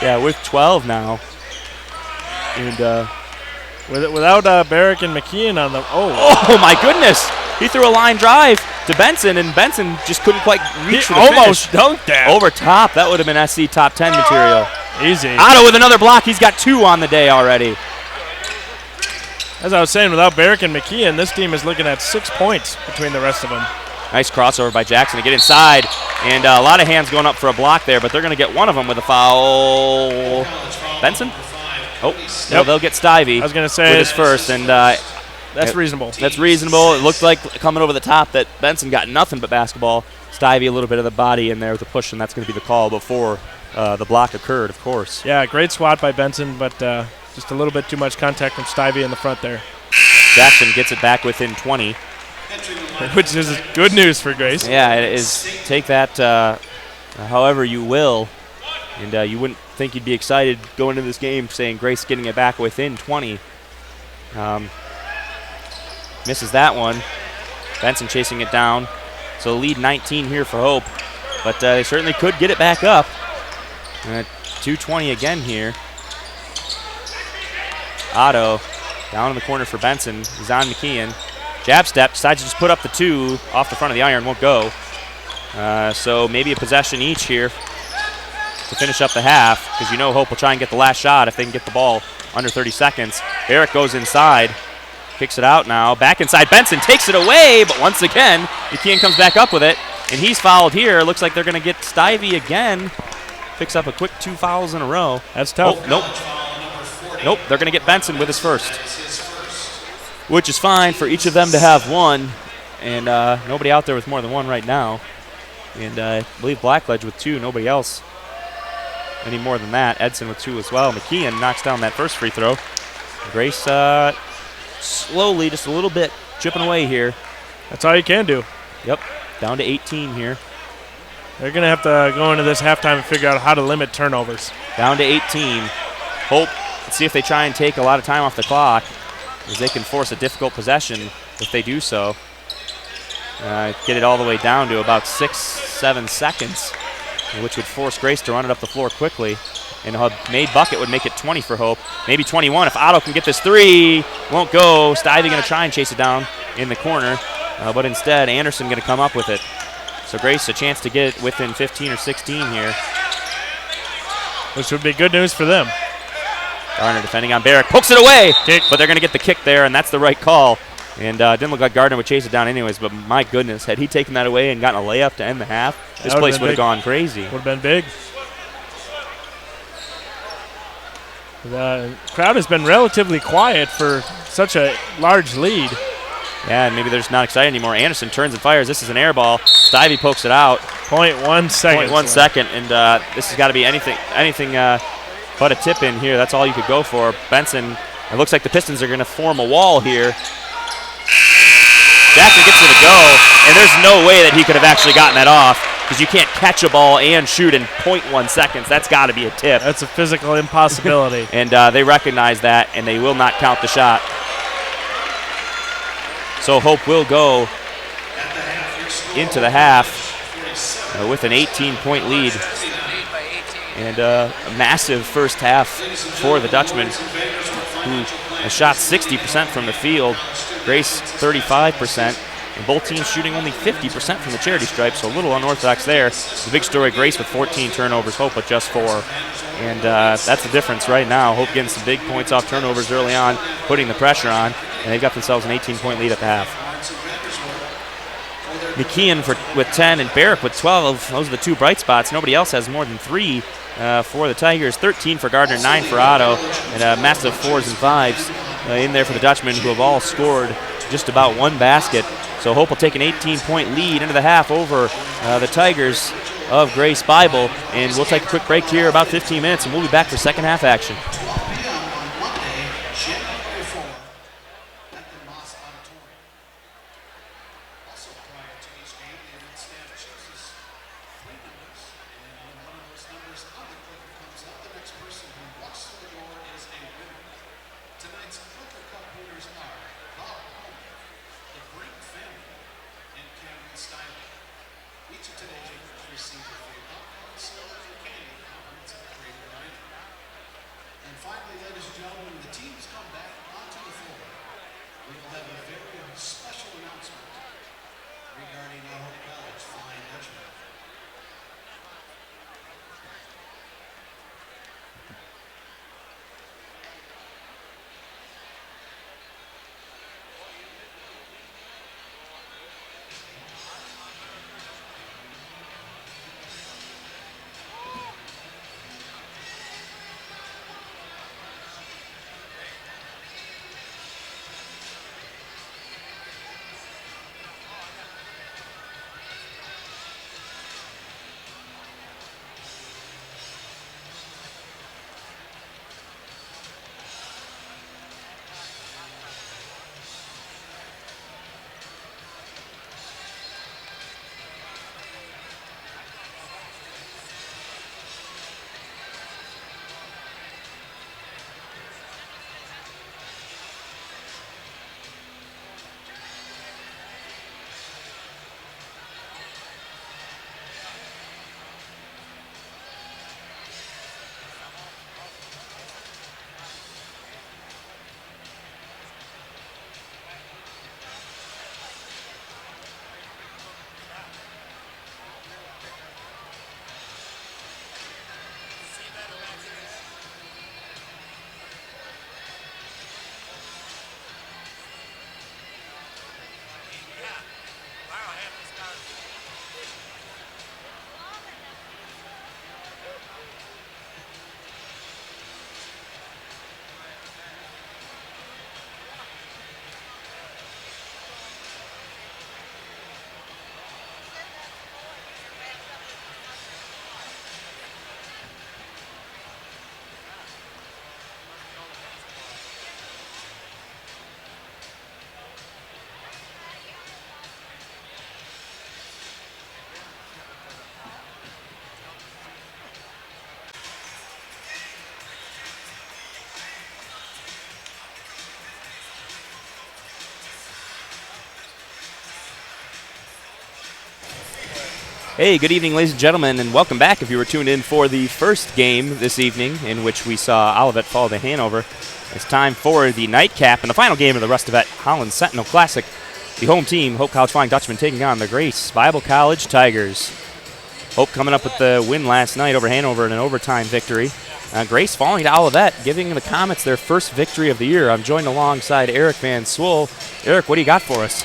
Yeah, with 12 now. And Without Barrick and McKeon on the oh my goodness! He threw a line drive to Benson, and Benson just couldn't quite reach for the almost finish. dunked that. Over top. That would have been SC top 10 material. Easy. Otto with another block. He's got 2 on the day already. As I was saying, without Barrick and McKeon, this team is looking at 6 points between the rest of them. Nice crossover by Jackson to get inside. And a lot of hands going up for a block there, but they're going to get one of them with a foul. Benson? Oh, no, they'll get Stivey. I was going to say with his first, and that's reasonable. That's reasonable. It looked like coming over the top that Benson got nothing but basketball. Stivey a little bit of the body in there with the push, and that's going to be the call before the block occurred, of course. Yeah, great swat by Benson, but just a little bit too much contact from Stivey in the front there. Jackson gets it back within 20. Which is good news for Grace. Yeah, it is. Take that however you will, and you wouldn't think you'd be excited going into this game saying Grace getting it back within 20. Misses that one. Benson chasing it down. So lead 19 here for Hope, but they certainly could get it back up. 2:20 again here. Otto down in the corner for Benson. He's on McKeon. Jab step, decides to just put up the 2 off the front of the iron, won't go. So maybe a possession each here to finish up the half, because you know Hope will try and get the last shot if they can get the ball under 30 seconds. Barrick goes inside, kicks it out now. Back inside, Benson takes it away, but once again, McKeon comes back up with it, and he's fouled here. Looks like they're going to get Stivey again. Picks up a quick 2 fouls in a row. That's tough. Oh, nope. Nope, they're going to get Benson with his first, which is fine for each of them to have 1, and nobody out there with more than 1 right now. And I believe Blackledge with 2, nobody else any more than that. Edson with 2 as well. McKeon knocks down that first free throw. Grace slowly, just a little bit, chipping away here. That's all you can do. Yep, down to 18 here. They're going to have to go into this halftime and figure out how to limit turnovers. Down to 18. Hope, let's see if they try and take a lot of time off the clock, as they can force a difficult possession if they do so. Get it all the way down to about 6-7 seconds, which would force Grace to run it up the floor quickly. And a made bucket would make it 20 for Hope, maybe 21 if Otto can get this 3. Won't go. Stivey going to try and chase it down in the corner, but instead Anderson going to come up with it. So Grace a chance to get it within 15 or 16 here. Which would be good news for them. Gardner defending on Barrick, pokes it away, Kick. but they're going to get the kick there, and that's the right call. And didn't look like Gardner would chase it down anyways, but my goodness, had he taken that away and gotten a layup to end the half, this place would have gone crazy. Would have been big. The crowd has been relatively quiet for such a large lead. Yeah, and maybe they're just not excited anymore. Anderson turns and fires. This is an air ball. Stivey pokes it out. 0.1 seconds. 0.1 second, and this has got to be anything but a tip in here. That's all you could go for. Benson, it looks like the Pistons are going to form a wall here. Jackson gets it to go, and there's no way that he could have actually gotten that off, because you can't catch a ball and shoot in 0.1 seconds. That's got to be a tip. That's a physical impossibility. And they recognize that, and they will not count the shot. So Hope will go into the half with an 18-point lead. And a massive first half for the Dutchmen, who has shot 60% from the field. Grace 35%. And both teams shooting only 50% from the charity stripe, so a little unorthodox there. The big story, Grace with 14 turnovers, Hope with just 4. And that's the difference right now. Hope getting some big points off turnovers early on, putting the pressure on, and they've got themselves an 18-point lead at the half. McKeon with 10 and Barrick with 12. Those are the two bright spots. Nobody else has more than 3 for the Tigers. 13 for Gardner, 9 for Otto, and massive 4s and 5s in there for the Dutchmen, who have all scored just about 1 basket. So Hope will take an 18-point lead into the half over the Tigers of Grace Bible. And we'll take a quick break here, about 15 minutes, and we'll be back for second half action. Hey, good evening, ladies and gentlemen, and welcome back if you were tuned in for the first game this evening in which we saw Olivet fall to Hanover. It's time for the nightcap and the final game of the Rustavet Holland Sentinel Classic. The home team, Hope College Flying Dutchmen, taking on the Grace Bible College Tigers. Hope coming up with the win last night over Hanover in an overtime victory. Grace falling to Olivet, giving the Comets their first victory of the year. I'm joined alongside Eric Van Swoel. Eric, what do you got for us?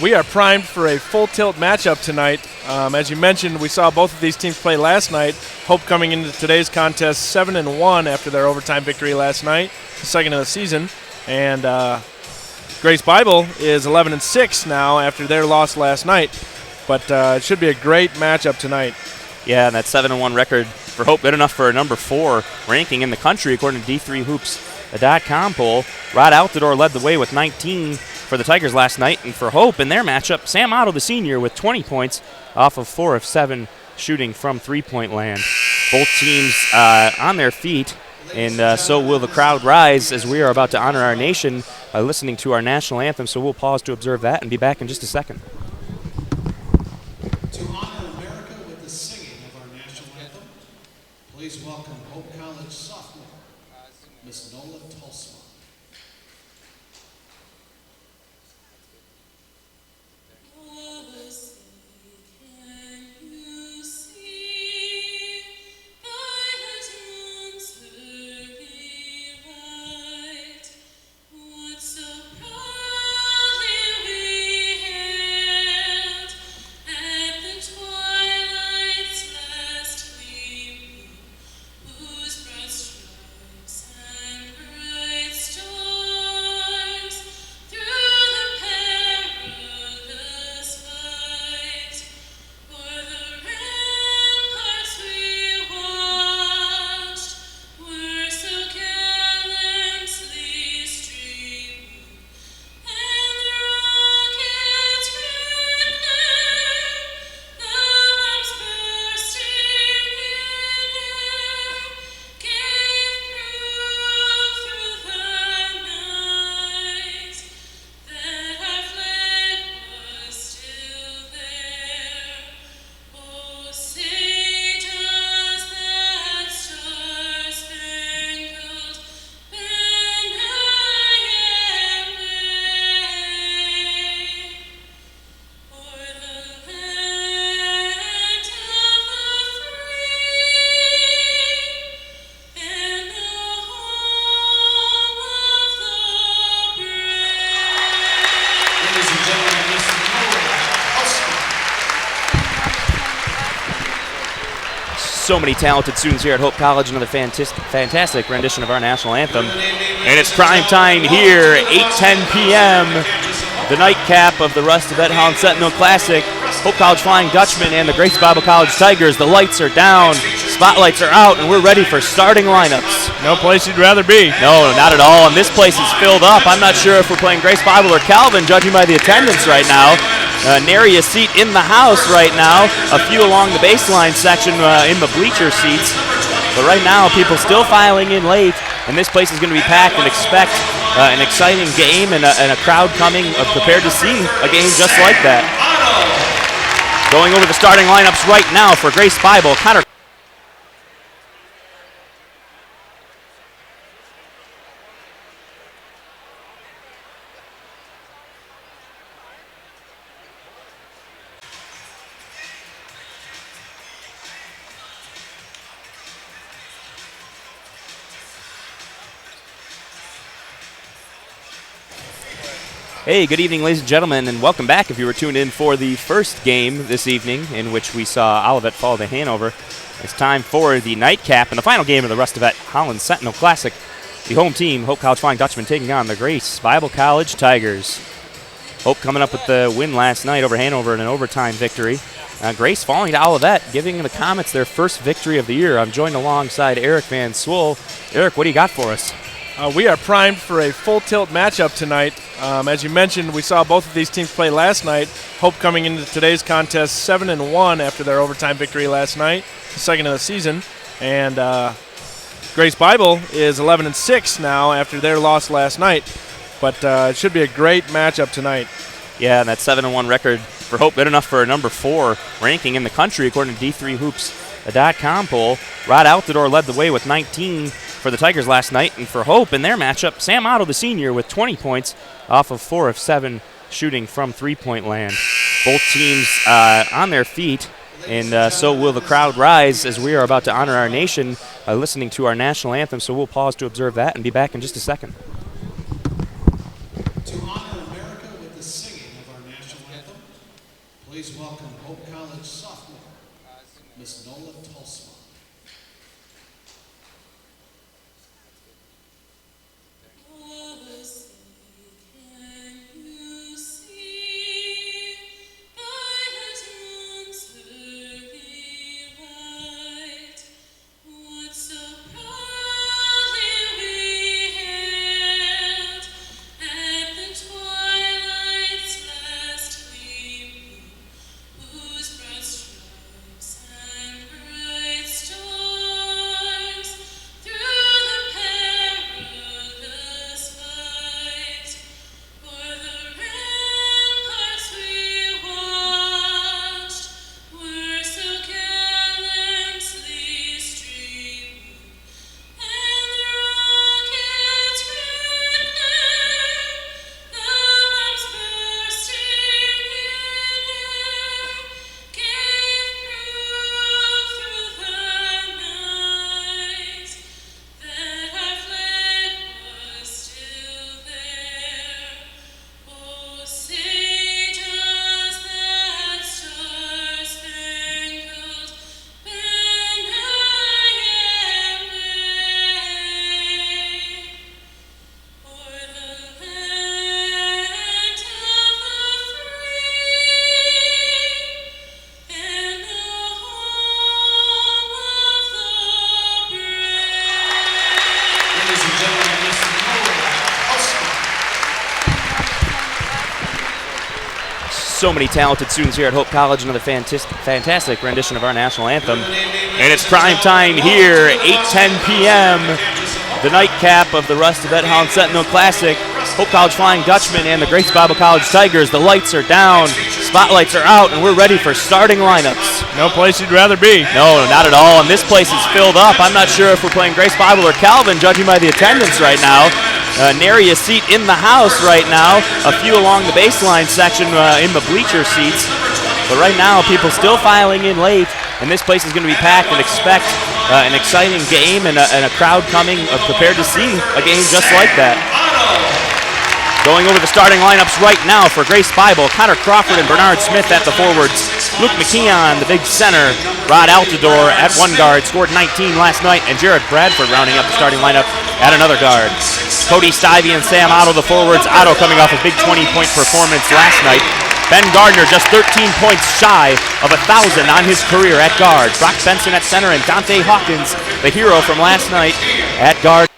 We are primed for a full tilt matchup tonight. As you mentioned, we saw both of these teams play last night. Hope coming into today's contest 7-1 after their overtime victory last night, the second of the season. And Grace Bible is 11-6 now after their loss last night. But it should be a great matchup tonight. Yeah, and that 7-1 record for Hope, good enough for a number 4 ranking in the country according to D3Hoops.com poll. Rod Altidore led the way with 19 for the Tigers last night, and for Hope in their matchup, Sam Otto, the senior, with 20 points off of 4 of 7 shooting from three-point land. Both teams on their feet, and so will the crowd rise as we are about to honor our nation by listening to our national anthem, so we'll pause to observe that and be back in just a second. To honor Please welcome Hope College sophomore, Miss Nola Tolsma. So many talented students here at Hope College. Another fantastic rendition of our national anthem. And it's prime time here, 8:10 p.m. The nightcap of the Rust of Ed Holland Sentinel Classic. Hope College Flying Dutchmen and the Grace Bible College Tigers. The lights are down, spotlights are out, and we're ready for starting lineups. No place you'd rather be. No, not at all. And this place is filled up. I'm not sure if we're playing Grace Bible or Calvin, judging by the attendance right now. Nary a seat in the house right now. A few along the baseline section in the bleacher seats. But right now, people still filing in late, and this place is going to be packed, and expect an exciting game and a crowd coming prepared to see a game just like that. Going over the starting lineups right now for Grace Bible, Connor. Hey, good evening, ladies and gentlemen, and welcome back if you were tuned in for the first game this evening in which we saw Olivet fall to Hanover. It's time for the nightcap and the final game of the Rust of Ed Holland Sentinel Classic. The home team, Hope College Flying Dutchmen, taking on the Grace Bible College Tigers. Hope coming up with the win last night over Hanover in an overtime victory. Grace falling to Olivet, giving the Comets their first victory of the year. I'm joined alongside Eric Van Swoel. Eric, what do you got for us? We are primed for a full tilt matchup tonight. As you mentioned, we saw both of these teams play last night. Hope coming into today's contest 7-1 after their overtime victory last night, the second of the season. And Grace Bible is 11-6 now after their loss last night. But it should be a great matchup tonight. Yeah, and that 7-1 record for Hope, good enough for a number 4 ranking in the country according to D3Hoops.com poll. Rod Altidore led the way with 19 for the Tigers last night, and for Hope in their matchup, Sam Otto, the senior, with 20 points off of 4 of 7 shooting from three-point land. Both teams on their feet, and so will the crowd rise as we are about to honor our nation listening to our national anthem, so we'll pause to observe that and be back in just a second. To honor America with the singing of our national anthem, please welcome Hope College sophomore, Miss Nola Tolsma. so many talented students here at Hope College. Another fantastic rendition of our national anthem. And it's prime time here, 8:10 p.m., the nightcap of the Rust of Ed Holland Sentinel Classic. Hope College Flying Dutchman and the Grace Bible College Tigers. The lights are down, spotlights are out, and we're ready for starting lineups. No place you'd rather be. No, not at all. And this place is filled up. I'm not sure if we're playing Grace Bible or Calvin, judging by the attendance right now. Nary a seat in the house right now. A few along the baseline section in the bleacher seats. But right now, people still filing in late, and this place is going to be packed, and expect an exciting game and a crowd coming prepared to see a game just like that. Going over the starting lineups right now for Grace Bible, Connor Crawford and Bernard Smith at the forwards. Luke McKeon, the big center. Rod Altidore at one guard, scored 19 last night, and Jared Bradford rounding up the starting lineup at another guard. Cody Stivey and Sam Otto, the forwards. Otto coming off a big 20-point performance last night. Ben Gardner just 13 points shy of 1,000 on his career at guard. Brock Benson at center, and Dante Hawkins, the hero from last night, at guard.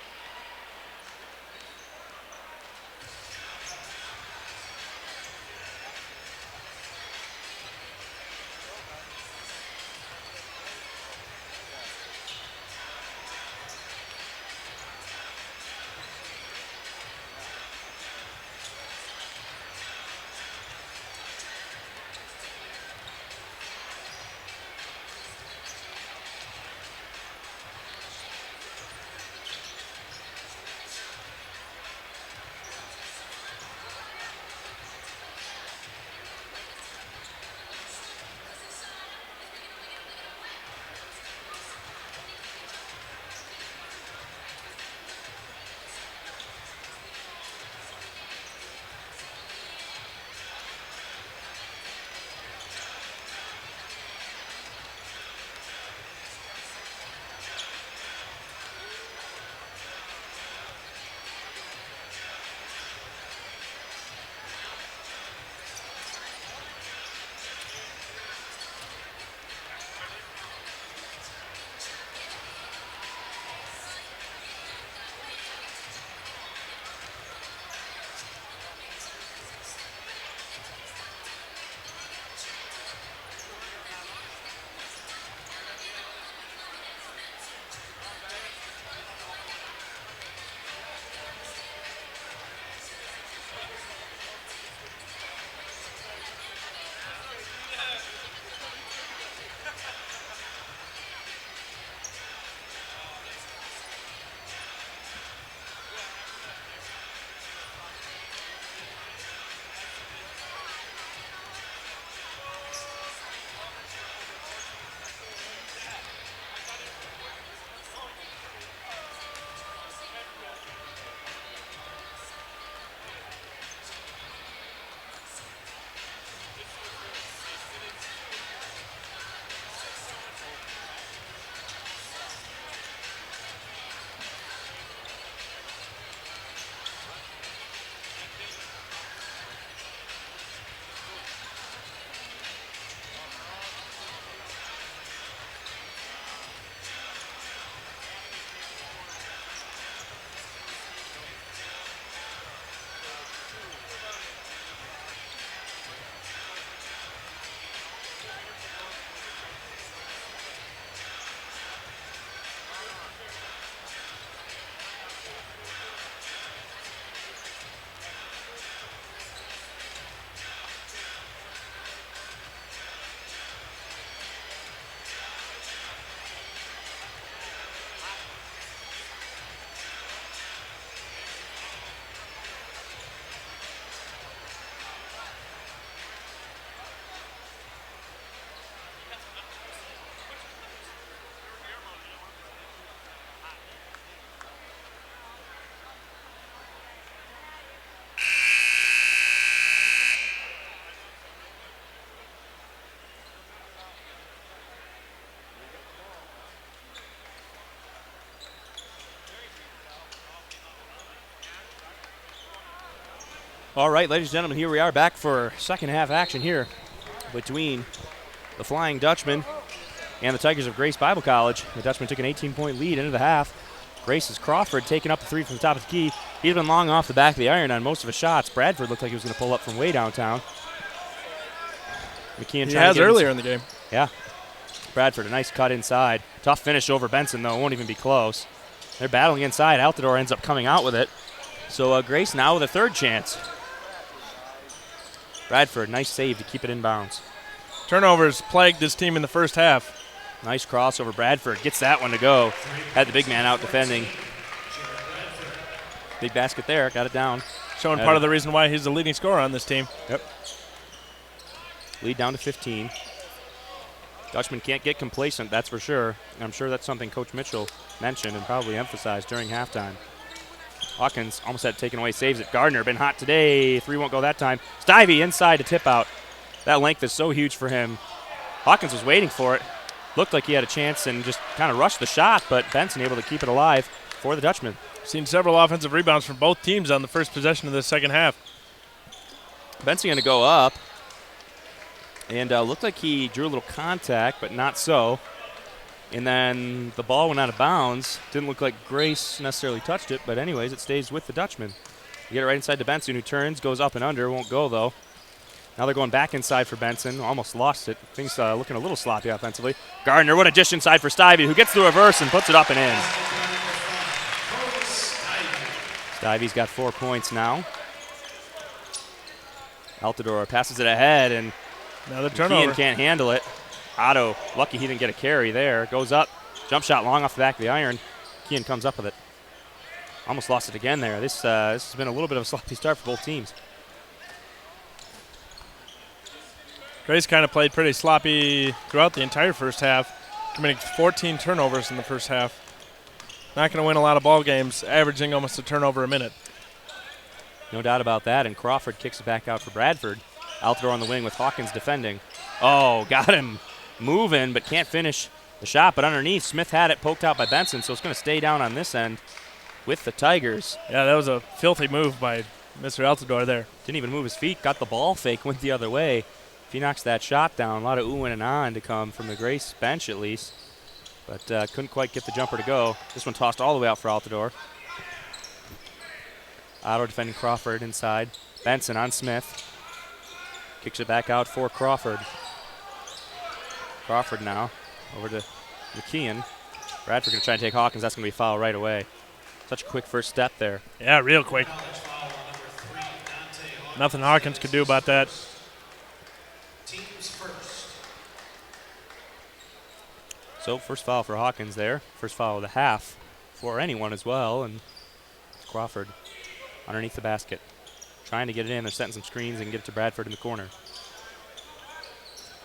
All right, ladies and gentlemen, here we are back for second half action here between the Flying Dutchman and the Tigers of Grace Bible College. The Dutchman took an 18-point lead into the half. Grace's Crawford taking up the three from the top of the key. He's been long off the back of the iron on most of his shots. Bradford looked like he was going to pull up from way downtown. McKeon He trying has to get earlier in the game. Yeah. Bradford, a nice cut inside. Tough finish over Benson, though. Won't even be close. They're battling inside. Altidore ends up coming out with it. So Grace now with a third chance. Bradford, nice save to keep it in bounds. Turnovers plagued this team in the first half. Nice crossover. Bradford gets that one to go. Had the big man out defending. Big basket there. Got it down. Showing part of the reason why he's the leading scorer on this team. Yep. Lead down to 15. Dutchman can't get complacent, that's for sure. I'm sure that's something Coach Mitchell mentioned and probably emphasized during halftime. Hawkins almost had it taken away, saves it. Gardner been hot today. 3 won't go that time. Stivey inside to tip out. That length is so huge for him. Hawkins was waiting for it. Looked like he had a chance and just kind of rushed the shot, but Benson able to keep it alive for the Dutchman. Seen several offensive rebounds from both teams on the first possession of the second half. Benson going to go up. And looked like he drew a little contact, but not so. And then the ball went out of bounds. Didn't look like Grace necessarily touched it, but anyways, it stays with the Dutchman. You get it right inside to Benson, who turns, goes up and under. Won't go, though. Now they're going back inside for Benson. Almost lost it. Things looking a little sloppy offensively. Gardner, what a dish inside for Stivey, who gets the reverse and puts it up and in. Stivey's got 4 points now. Altidore passes it ahead, and another turnover. McKeon can't handle it. Otto, lucky he didn't get a carry there. Goes up. Jump shot long off the back of the iron. McKeon comes up with it. Almost lost it again there. This has been a little bit of a sloppy start for both teams. Grace kind of played pretty sloppy throughout the entire first half, committing 14 turnovers in the first half. Not going to win a lot of ball games, averaging almost a turnover a minute. No doubt about that, and Crawford kicks it back out for Bradford. Altidore on the wing with Hawkins defending. Oh, got him moving, but can't finish the shot. But underneath, Smith had it poked out by Benson, so it's going to stay down on this end with the Tigers. Yeah, that was a filthy move by Mr. Altidore there. Didn't even move his feet, got the ball fake, went the other way. If he knocks that shot down, a lot of oohing and ahhing to come from the Grace bench at least. But couldn't quite get the jumper to go. This one tossed all the way out for Altidore. Otto defending Crawford inside. Benson on Smith. Kicks it back out for Crawford. Crawford now over to McKeon. Bradford going to try and take Hawkins. That's going to be a foul right away. Such a quick first step there. Yeah, real quick. Nothing Hawkins could do about that. So first foul for Hawkins there. First foul of the half for anyone as well. And it's Crawford underneath the basket. Trying to get it in. They're setting some screens and get it to Bradford in the corner.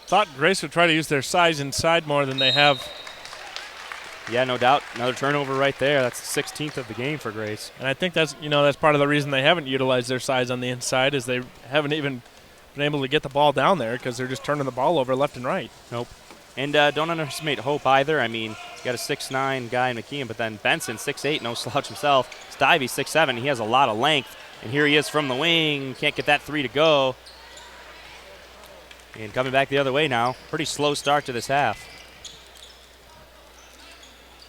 Thought Grace would try to use their size inside more than they have. Yeah, no doubt. Another turnover right there. That's the 16th of the game for Grace. And I think that's part of the reason they haven't utilized their size on the inside is they haven't even been able to get the ball down there because they're just turning the ball over left and right. Nope. And don't underestimate Hope either. I mean, you got a 6'9" guy in McKeon, but then Benson, 6'8", no slouch himself. Stivey, 6'7". He has a lot of length. And here he is from the wing. Can't get that 3 to go. And coming back the other way now. Pretty slow start to this half.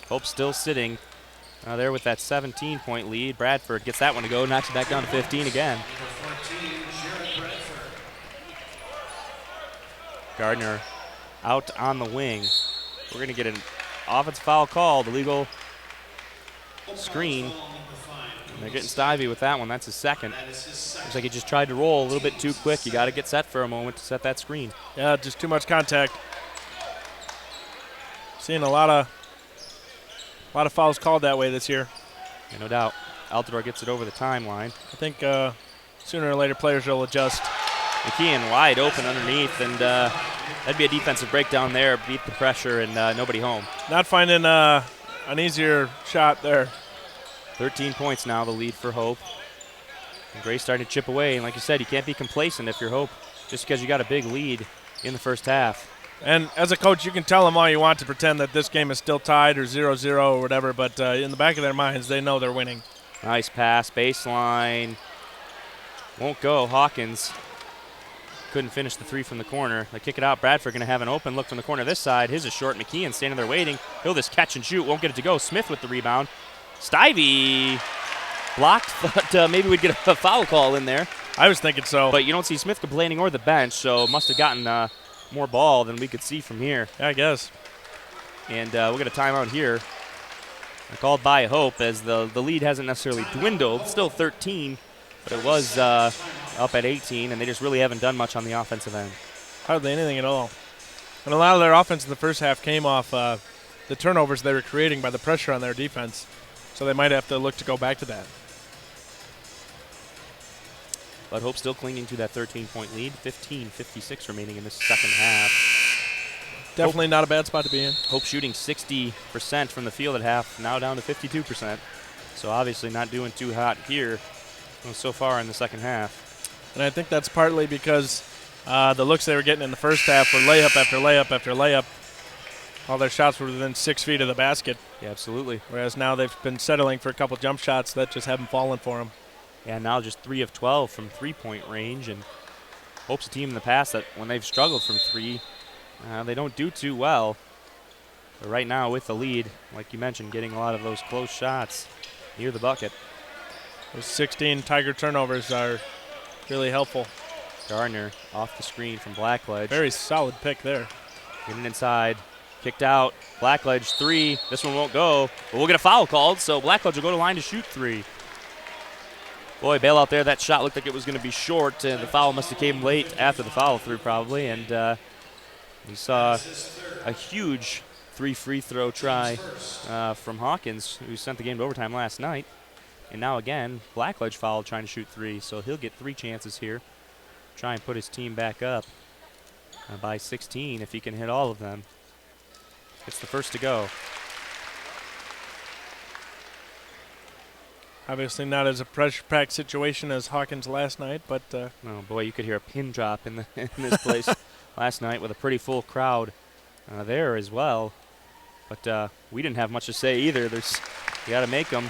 Hope still sitting there with that 17-point lead. Bradford gets that one to go, knocks it back down to 15 again. Gardner out on the wing. We're going to get an offensive foul call, the legal screen. And they're getting Stivey with that one. That's his second. Looks like he just tried to roll a little bit too quick. You got to get set for a moment to set that screen. Yeah, just too much contact. Seeing a lot of fouls called that way this year. Yeah, no doubt. Altidore gets it over the timeline. I think sooner or later players will adjust. McKeon wide open underneath, and that'd be a defensive breakdown there. Beat the pressure, and nobody home. Not finding an easier shot there. 13 points now, the lead for Hope. And Grace starting to chip away, and like you said, you can't be complacent if you're Hope, just because you got a big lead in the first half. And as a coach, you can tell them all you want to pretend that this game is still tied or 0-0 or whatever, but in the back of their minds, they know they're winning. Nice pass, baseline. Won't go. Hawkins couldn't finish the 3 from the corner. They kick it out. Bradford going to have an open look from the corner this side. His is short. McKeon standing there waiting. He'll just catch and shoot. Won't get it to go. Smith with the rebound. Stivey blocked, but maybe we'd get a foul call in there. I was thinking so. But you don't see Smith complaining or the bench, so must have gotten more ball than we could see from here. Yeah, I guess. And we'll get a timeout here. Called by Hope, as the lead hasn't necessarily dwindled. It's still 13, but it was up at 18, and they just really haven't done much on the offensive end. Hardly anything at all. And a lot of their offense in the first half came off the turnovers they were creating by the pressure on their defense. So they might have to look to go back to that. But Hope still clinging to that 13-point lead. 15:56 remaining in this second half. Definitely not a bad spot to be in. Hope shooting 60% from the field at half, now down to 52%. So obviously not doing too hot here so far in the second half. And I think that's partly because the looks they were getting in the first half were layup after layup after layup. All their shots were within 6 feet of the basket. Yeah, absolutely. Whereas now they've been settling for a couple jump shots that just haven't fallen for them. Yeah, now just 3 of 12 from three-point range. And Hope's a team in the past that when they've struggled from three, they don't do too well. But right now with the lead, like you mentioned, getting a lot of those close shots near the bucket. Those 16 Tiger turnovers are really helpful. Gardner off the screen from Blackledge. Very solid pick there. Getting inside, kicked out. Blackledge three. This one won't go, but we'll get a foul called, so Blackledge will go to line to shoot three. Boy, bailout there. That shot looked like it was going to be short, and the foul must have came late after the follow through probably, and we saw a huge 3 free throw try from Hawkins, who sent the game to overtime last night. And now again, Blackledge fouled trying to shoot 3, so he'll get 3 chances here. Try and put his team back up by 16 if he can hit all of them. It's the first to go. Obviously not as a pressure-packed situation as Hawkins last night, but Oh boy, you could hear a pin drop in this place last night with a pretty full crowd there as well. But we didn't have much to say either. You got to make them,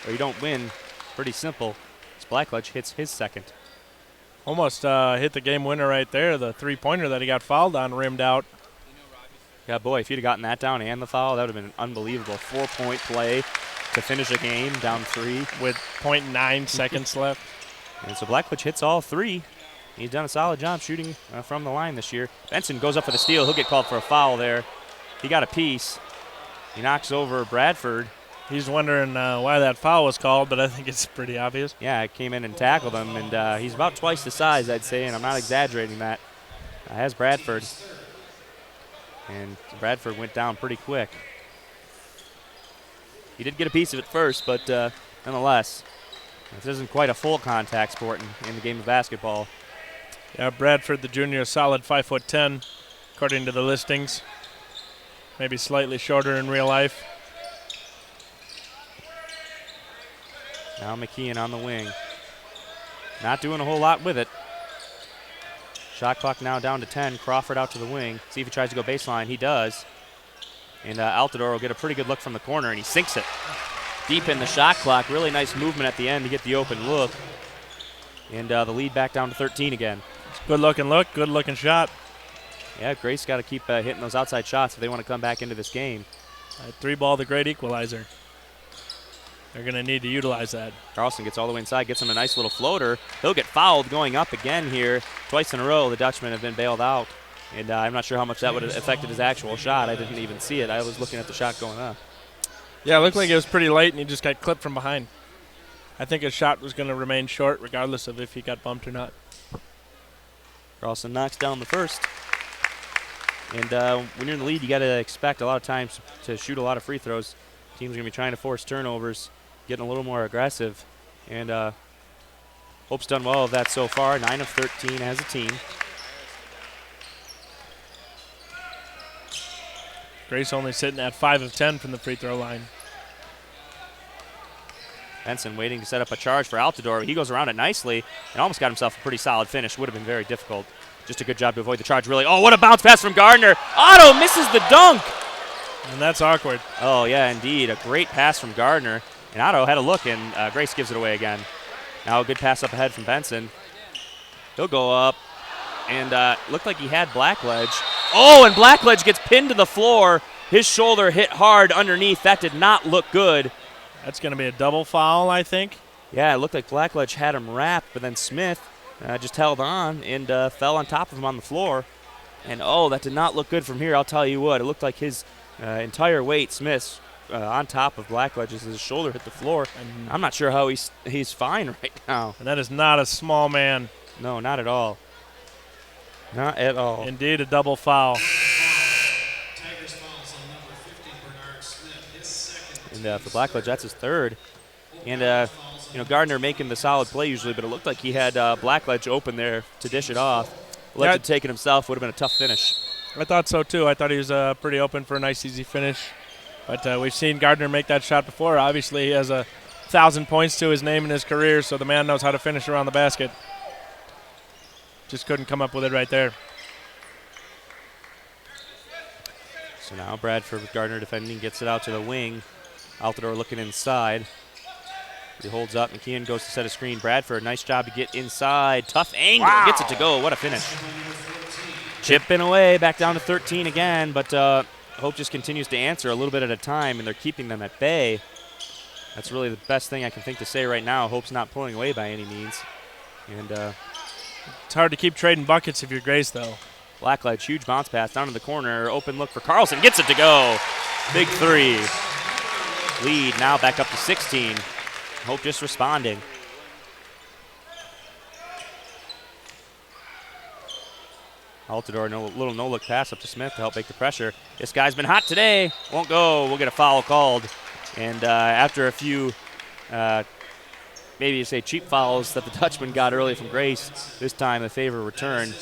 or you don't win. Pretty simple. As Blackledge hits his second. almost hit the game winner right there. The three-pointer that he got fouled on rimmed out. Yeah, boy, if you'd have gotten that down and the foul, that would have been an unbelievable 4-point play to finish a game down 3. With 0.9 seconds left. And so Blackledge hits all 3. He's done a solid job shooting from the line this year. Benson goes up for the steal. He'll get called for a foul there. He got a piece. He knocks over Bradford. He's wondering why that foul was called, but I think it's pretty obvious. Yeah, it came in and tackled him, and he's about twice the size, I'd say, and I'm not exaggerating that. Has Bradford. And Bradford went down pretty quick. He did get a piece of it first, but nonetheless, this isn't quite a full contact sport in the game of basketball. Yeah, Bradford, the junior, solid 5'10", according to the listings. Maybe slightly shorter in real life. Now McKeon on the wing. Not doing a whole lot with it. Shot clock now down to 10. Crawford out to the wing. See if he tries to go baseline. He does. And Altidore will get a pretty good look from the corner, and he sinks it. Deep in the shot clock. Really nice movement at the end to get the open look. And the lead back down to 13 again. Good looking look, good looking shot. Yeah, Grace got to keep hitting those outside shots if they want to come back into this game. Three ball, the great equalizer. They're going to need to utilize that. Carlson gets all the way inside, gets him a nice little floater. He'll get fouled going up again here. Twice in a row, the Dutchmen have been bailed out. And I'm not sure how much that would have affected his actual shot. I didn't even see it. I was looking at the shot going up. Yeah, it looked like it was pretty late, and he just got clipped from behind. I think his shot was going to remain short regardless of if he got bumped or not. Carlson knocks down the first. And when you're in the lead, you got to expect a lot of times to shoot a lot of free throws. Teams are going to be trying to force turnovers, getting a little more aggressive. And Hope's done well of that so far, 9 of 13 as a team. Grace only sitting at 5 of 10 from the free throw line. Benson waiting to set up a charge for Altidore. He goes around it nicely and almost got himself a pretty solid finish. Would have been very difficult. Just a good job to avoid the charge, really. Oh, what a bounce pass from Gardner. Otto misses the dunk. And that's awkward. Oh, yeah, indeed. A great pass from Gardner. And Otto had a look, and Grace gives it away again. Now a good pass up ahead from Benson. He'll go up, and looked like he had Blackledge. Oh, and Blackledge gets pinned to the floor. His shoulder hit hard underneath. That did not look good. That's going to be a double foul, I think. Yeah, it looked like Blackledge had him wrapped, but then Smith just held on and fell on top of him on the floor. And, oh, that did not look good from here, I'll tell you what. It looked like his entire weight, Smith's, on top of Blackledge as his shoulder hit the floor. And I'm not sure how he's fine right now. And that is not a small man. No, not at all. Not at all. Indeed, a double foul. Tigers fouls on number 50, Bernard Smith, his second. And for Blackledge, that's his third. And, Gardner making the solid play usually, but it looked like he had Blackledge open there to dish it off. Let it take it himself, would have been a tough finish. I thought so, too. I thought he was pretty open for a nice, easy finish. But we've seen Gardner make that shot before. Obviously, he has 1,000 points to his name in his career, so the man knows how to finish around the basket. Just couldn't come up with it right there. So now Bradford with Gardner defending, gets it out to the wing. Altidore looking inside. He holds up. McKeon goes to set a screen. Bradford, nice job to get inside. Tough angle. Wow. Gets it to go. What a finish. Chipping away, back down to 13 again, but Hope just continues to answer a little bit at a time, and they're keeping them at bay. That's really the best thing I can think to say right now. Hope's not pulling away by any means. And it's hard to keep trading buckets if you're Grace, though. Blackledge, huge bounce pass down to the corner. Open look for Carlson. Gets it to go. Big three. Lead now back up to 16. Hope just responding. Altidore, little no-look pass up to Smith to help make the pressure. This guy's been hot today. Won't go. We'll get a foul called. And after a few, maybe you say cheap fouls that the Dutchman got early from Grace, this time a favor return.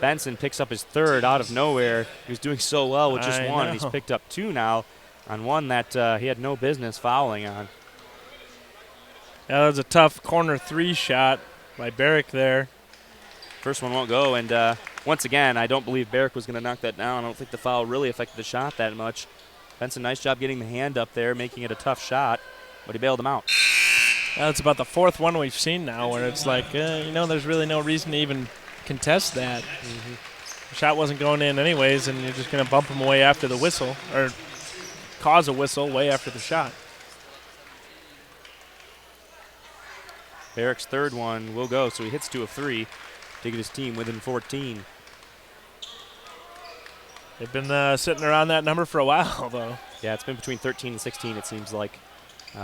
Benson picks up his third out of nowhere. He was doing so well with just one, and he's picked up two now on one that he had no business fouling on. Yeah, that was a tough corner three shot by Barrick there. First one won't go, and once again, I don't believe Barrick was going to knock that down. I don't think the foul really affected the shot that much. Benson, nice job getting the hand up there, making it a tough shot, but he bailed him out. That's about the fourth one we've seen now where it's like, there's really no reason to even contest that. Mm-hmm. The shot wasn't going in anyways, and you're just going to bump him away after the whistle, or cause a whistle way after the shot. Barrick's third one will go, so he hits 2 of 3 to get his team within 14. They've been sitting around that number for a while, though. Yeah, it's been between 13 and 16, it seems like,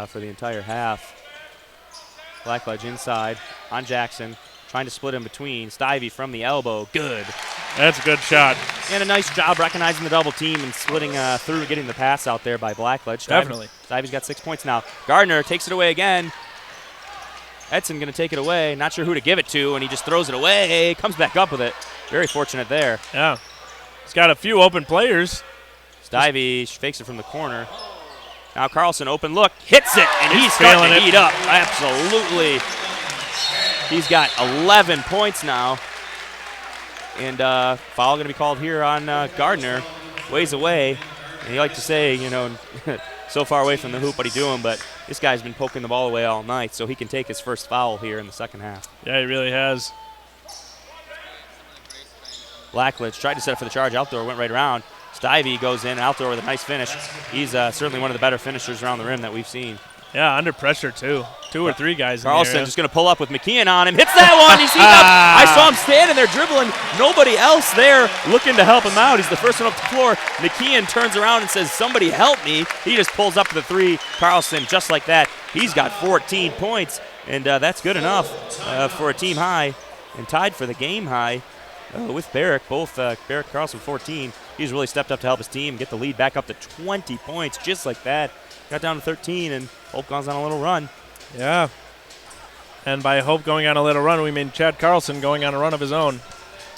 for the entire half. Blackledge inside on Jackson, trying to split in between. Stivey from the elbow, good. That's a good shot. And a nice job recognizing the double team and splitting through, getting the pass out there by Blackledge. Definitely. Stivey's got 6 points now. Gardner takes it away again. Edson going to take it away. Not sure who to give it to, and he just throws it away. Comes back up with it. Very fortunate there. Yeah. He's got a few open players. Stivey fakes it from the corner. Now Carlson, open look, hits it, and he's starting to heat up. Absolutely. He's got 11 points now. And foul going to be called here on Gardner. Ways away. And you like to say, so far away from the hoop, what he doing? But this guy's been poking the ball away all night, so he can take his first foul here in the second half. Yeah, he really has. Blackledge tried to set up for the charge. Altidore went right around. Stivey goes in. Altidore with a nice finish. He's certainly one of the better finishers around the rim that we've seen. Yeah, under pressure, too. 2 or 3 guys Carlson in the just going to pull up with McKeon on him. Hits that one. He's heating up. I saw him standing there dribbling. Nobody else there looking to help him out. He's the first one up the floor. McKeon turns around and says, somebody help me. He just pulls up to the 3. Carlson, just like that. He's got 14 points, and that's good enough for a team high and tied for the game high with Barrick. Both Barrick and Carlson 14. He's really stepped up to help his team get the lead back up to 20 points, just like that. Got down to 13, and Hope goes on a little run. Yeah. And by Hope going on a little run, we mean Chad Carlson going on a run of his own.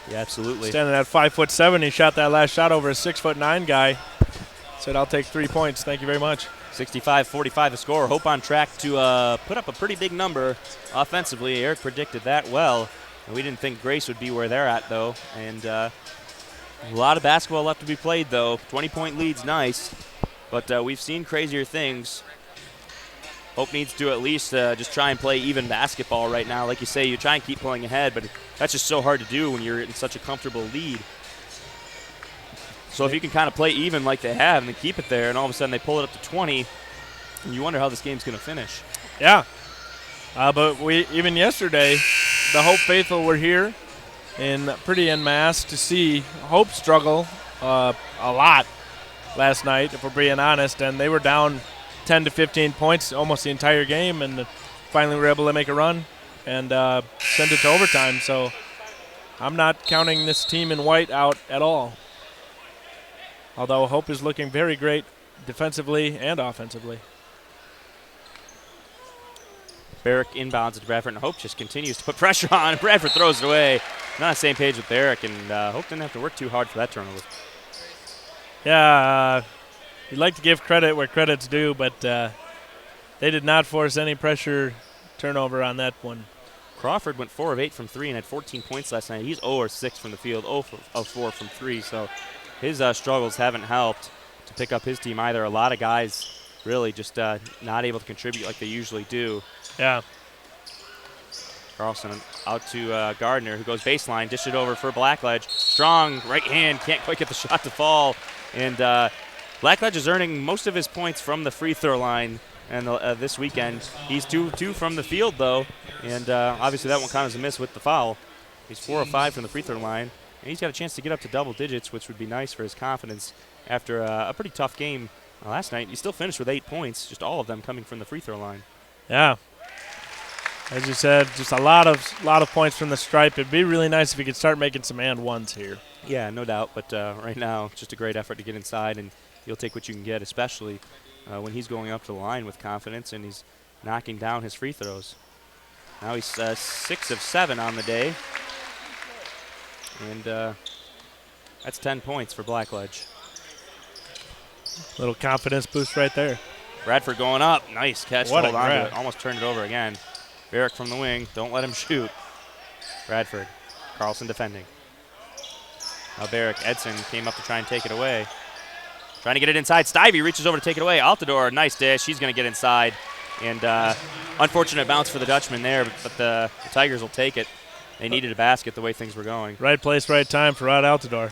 Yeah, absolutely. Standing at 5'7", he shot that last shot over a 6'9" guy. Said, I'll take 3 points. Thank you very much. 65-45 the score. Hope on track to put up a pretty big number offensively. Eric predicted that well. And we didn't think Grace would be where they're at, though. And a lot of basketball left to be played, though. 20-point lead's nice. But we've seen crazier things. Hope needs to at least just try and play even basketball right now. Like you say, you try and keep pulling ahead, but that's just so hard to do when you're in such a comfortable lead. So if you can kind of play even like they have and then keep it there, and all of a sudden they pull it up to 20, and you wonder how this game's going to finish. Yeah. But even yesterday, the Hope faithful were here, pretty en masse to see Hope struggle a lot last night, if we're being honest, and they were down 10 to 15 points almost the entire game, and finally were able to make a run and send it to overtime. So I'm not counting this team in white out at all, although Hope is looking very great defensively and offensively. Barrick inbounds to Bradford, and Hope just continues to put pressure on. Bradford throws it away. Not on the same page with Barrick, and Hope didn't have to work too hard for that turnover. Yeah, you'd like to give credit where credit's due, but they did not force any pressure turnover on that one. Crawford went 4 of 8 from 3 and had 14 points last night. He's 0 of 6 from the field, 0 of 4 from 3, so his struggles haven't helped to pick up his team either. A lot of guys really just not able to contribute like they usually do. Yeah. Carlson out to Gardner, who goes baseline, dish it over for Blackledge. Strong right hand, can't quite get the shot to fall. And Blackledge is earning most of his points from the free throw line. And this weekend, he's 2 from the field, though. And obviously that one kind of was a miss with the foul. He's 4 of 5 from the free throw line. And he's got a chance to get up to double digits, which would be nice for his confidence after a pretty tough game last night. He still finished with 8 points, just all of them coming from the free throw line. Yeah. As you said, just a lot of points from the stripe. It'd be really nice if he could start making some and ones here. Yeah, no doubt. But right now, just a great effort to get inside, and you'll take what you can get, especially when he's going up to the line with confidence and he's knocking down his free throws. Now he's 6 of 7 on the day, and that's 10 points for Blackledge. Little confidence boost right there. Bradford going up. Nice catch. What a Hold on to grab. it. Almost turned it over again. Barrick from the wing. Don't let him shoot. Bradford. Carlson defending. Now Barrick. Edson came up to try and take it away. Trying to get it inside. Stivey reaches over to take it away. Altidore, nice dish. He's going to get inside. And unfortunate bounce for the Dutchman there, but the Tigers will take it. They needed a basket the way things were going. Right place, right time for Rod Altidore.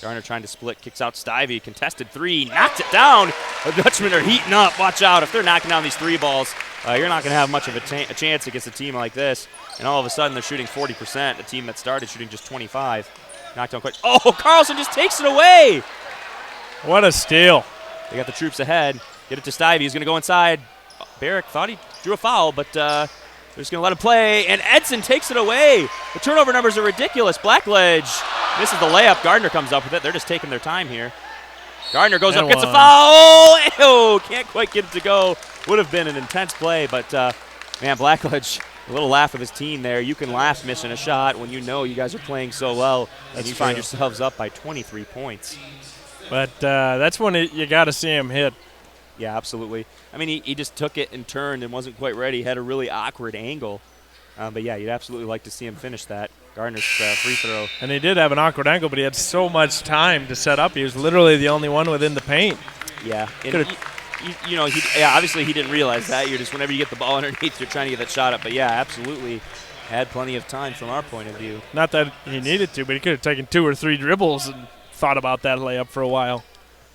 Garner trying to split, kicks out Stivey, contested 3, knocks it down. The Dutchmen are heating up. Watch out. If they're knocking down these 3 balls, you're not going to have much of a chance against a team like this. And all of a sudden, they're shooting 40%, a team that started shooting just 25. Knocked down quick. Oh, Carlson just takes it away. What a steal. They got the troops ahead. Get it to Stivey. He's going to go inside. Barrick thought he drew a foul, but they're just going to let him play. And Edson takes it away. The turnover numbers are ridiculous. Blackledge misses the layup. Gardner comes up with it. They're just taking their time here. Gardner goes up, gets a foul. Oh, can't quite get it to go. Would have been an intense play, but, man, Blackledge, a little laugh of his team there. You can laugh missing a shot when you know you guys are playing so well, and you find yourselves up by 23 points. But that's when you got to see him hit. Yeah, absolutely. I mean, he just took it and turned and wasn't quite ready. Had a really awkward angle. But, yeah, you'd absolutely like to see him finish that. Gardner's free throw. And he did have an awkward angle, but he had so much time to set up. He was literally the only one within the paint. Yeah. Obviously he didn't realize that. You're just, whenever you get the ball underneath, you're trying to get that shot up. But, yeah, absolutely had plenty of time from our point of view. Not that he needed to, but he could have taken 2 or 3 dribbles and thought about that layup for a while.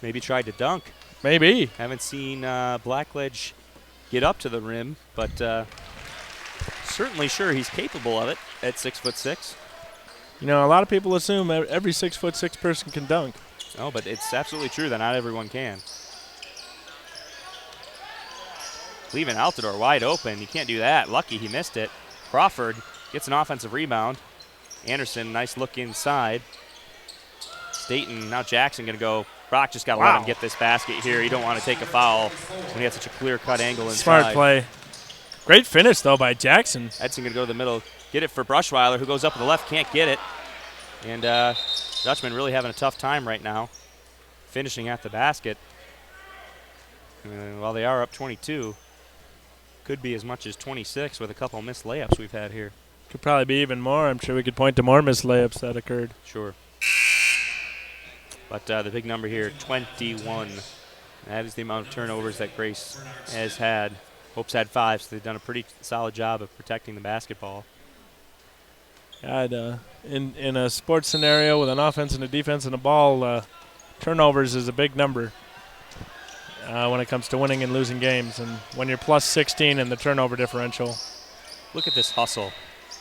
Maybe tried to dunk. Maybe. Haven't seen Blackledge get up to the rim, but certainly sure he's capable of it at 6'6". You know, a lot of people assume every 6'6" person can dunk. No, but it's absolutely true that not everyone can. Leaving Altidore wide open. You can't do that. Lucky he missed it. Crawford gets an offensive rebound. Anderson, nice look inside. Staten, now Jackson going to go. Brock just got to let him get this basket here. You don't want to take a foul when he has such a clear-cut angle inside. Smart play. Great finish, though, by Jackson. Edson going to go to the middle. Get it for Brushweiler, who goes up to the left, can't get it. And Dutchman really having a tough time right now, finishing at the basket. While they are up 22, could be as much as 26 with a couple missed layups we've had here. Could probably be even more. I'm sure we could point to more missed layups that occurred. Sure. But the big number here, 21. That is the amount of turnovers that Grace has had. Hope's had 5, so they've done a pretty solid job of protecting the basketball. In a sports scenario with an offense and a defense and a ball, turnovers is a big number when it comes to winning and losing games. And when you're plus 16 in the turnover differential, Look at this hustle.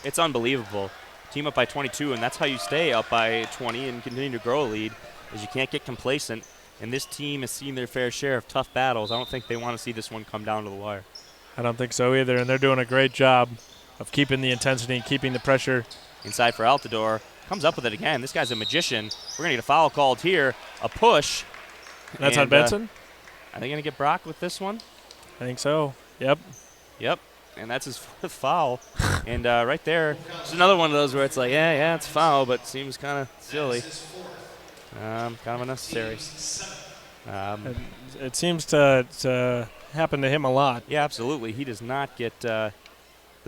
It's unbelievable. Team up by 22, and that's how you stay up by 20 and continue to grow a lead, is you can't get complacent. And this team has seen their fair share of tough battles. I don't think they want to see this one come down to the wire. I don't think so either, and they're doing a great job of keeping the intensity and keeping the pressure. Inside for Altidore. Comes up with it again. This guy's a magician. We're going to get a foul called here. A push. That's on Benson? Are they going to get Brock with this one? I think so. Yep. And that's his fourth foul. And right there, it's another one of those where it's like, yeah, it's a foul, but seems kind of silly. Kind of unnecessary. It seems to happen to him a lot. Yeah, absolutely. He does not get the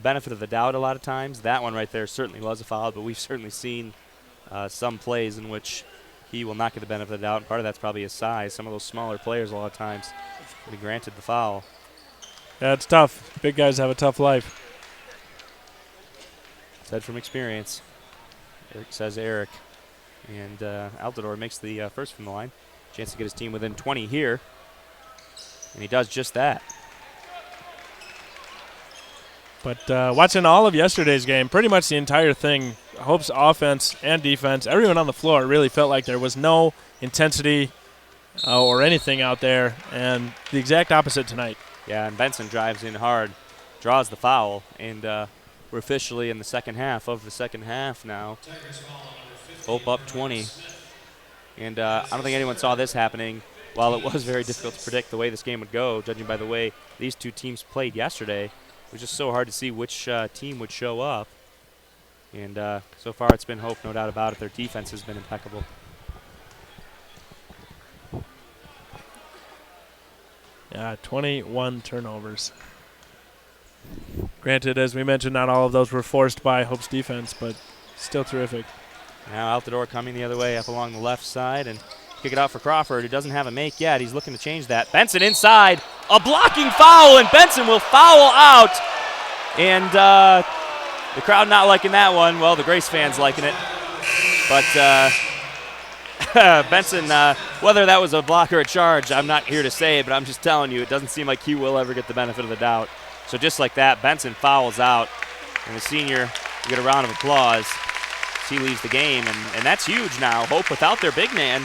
benefit of the doubt a lot of times. That one right there certainly was a foul, but we've certainly seen some plays in which he will not get the benefit of the doubt, and part of that's probably his size. Some of those smaller players a lot of times will be granted the foul. Yeah, it's tough. Big guys have a tough life. Said from experience. Eric. And Altidore makes the first from the line. Chance to get his team within 20 here. And he does just that. But watching all of yesterday's game, pretty much the entire thing, Hope's offense and defense, everyone on the floor really felt like there was no intensity or anything out there, and the exact opposite tonight. Yeah, and Benson drives in hard, draws the foul, and we're officially in the second half of the second half now. Hope up 20. And I don't think anyone saw this happening. While it was very difficult to predict the way this game would go, judging by the way these two teams played yesterday, it was just so hard to see which team would show up. And so far it's been Hope, no doubt about it. Their defense has been impeccable. Yeah, 21 turnovers. Granted, as we mentioned, not all of those were forced by Hope's defense, but still terrific. Now Altidore coming the other way up along the left side and kick it out for Crawford, who doesn't have a make yet. He's looking to change that. Benson inside. A blocking foul, and Benson will foul out. And the crowd not liking that one. Well, the Grace fans liking it. But Benson, whether that was a block or a charge, I'm not here to say, but I'm just telling you, it doesn't seem like he will ever get the benefit of the doubt. So just like that, Benson fouls out, and the senior will get a round of applause as he leaves the game, and that's huge now. Hope without their big man.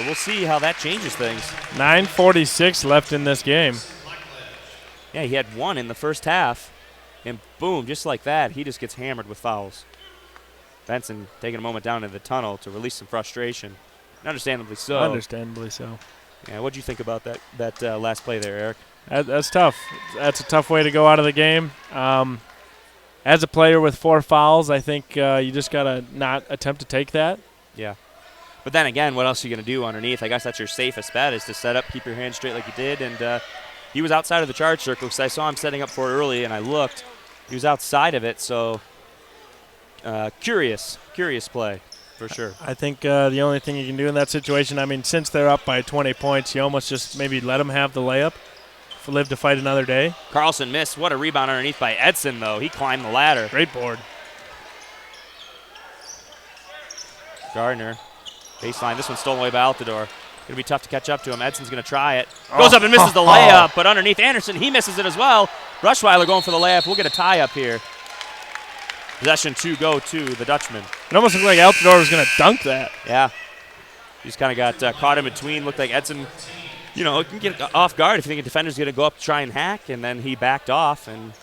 We'll see how that changes things. 9:46 left in this game. Yeah, he had one in the first half, and boom, just like that, he just gets hammered with fouls. Benson taking a moment down in the tunnel to release some frustration. And understandably so. Understandably so. Yeah, what did you think about that last play there, Eric? That's tough. That's a tough way to go out of the game. As a player with 4 fouls, I think you just got to not attempt to take that. Yeah. But then again, what else are you going to do underneath? I guess that's your safest bet, is to set up, keep your hands straight like you did. And he was outside of the charge circle because I saw him setting up for it early, and I looked. He was outside of it, so curious play for sure. I think the only thing you can do in that situation, I mean, since they're up by 20 points, you almost just maybe let them have the layup, live to fight another day. Carlson missed. What a rebound underneath by Edson, though. He climbed the ladder. Great board. Gardner. Baseline. This one's stolen away by Altidore. Going to be tough to catch up to him. Edson's going to try it. Goes up and misses the layup, but underneath Anderson, he misses it as well. Brushweiler going for the layup. We'll get a tie up here. Possession to go to the Dutchman. It almost looked like Altidore was going to dunk that. Yeah. He just kind of got caught in between. Looked like Edson, can get off guard if you think a defender's going to go up to try and hack, and then he backed off and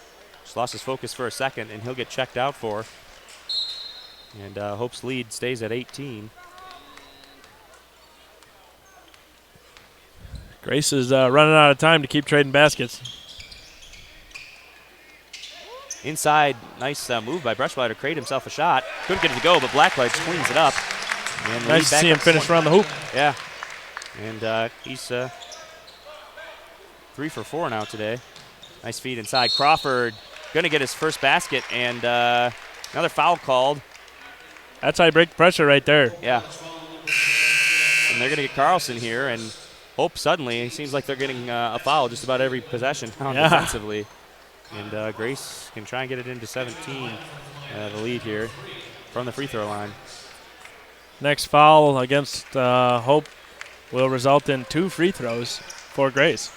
just lost his focus for a second, and he'll get checked out for. And Hope's lead stays at 18. Grace is running out of time to keep trading baskets. Inside, nice move by Brushweiler to create himself a shot. Couldn't get it to go, but Blacklight cleans it up. And nice to see him finish around the hoop. Yeah. And he's 3 for 4 now today. Nice feed inside. Crawford going to get his first basket, and another foul called. That's how you break the pressure right there. Yeah. And they're going to get Carlson here, and Hope suddenly, it seems like they're getting a foul just about every possession down defensively. And Grace can try and get it into 17, the lead here from the free throw line. Next foul against Hope will result in 2 free throws for Grace.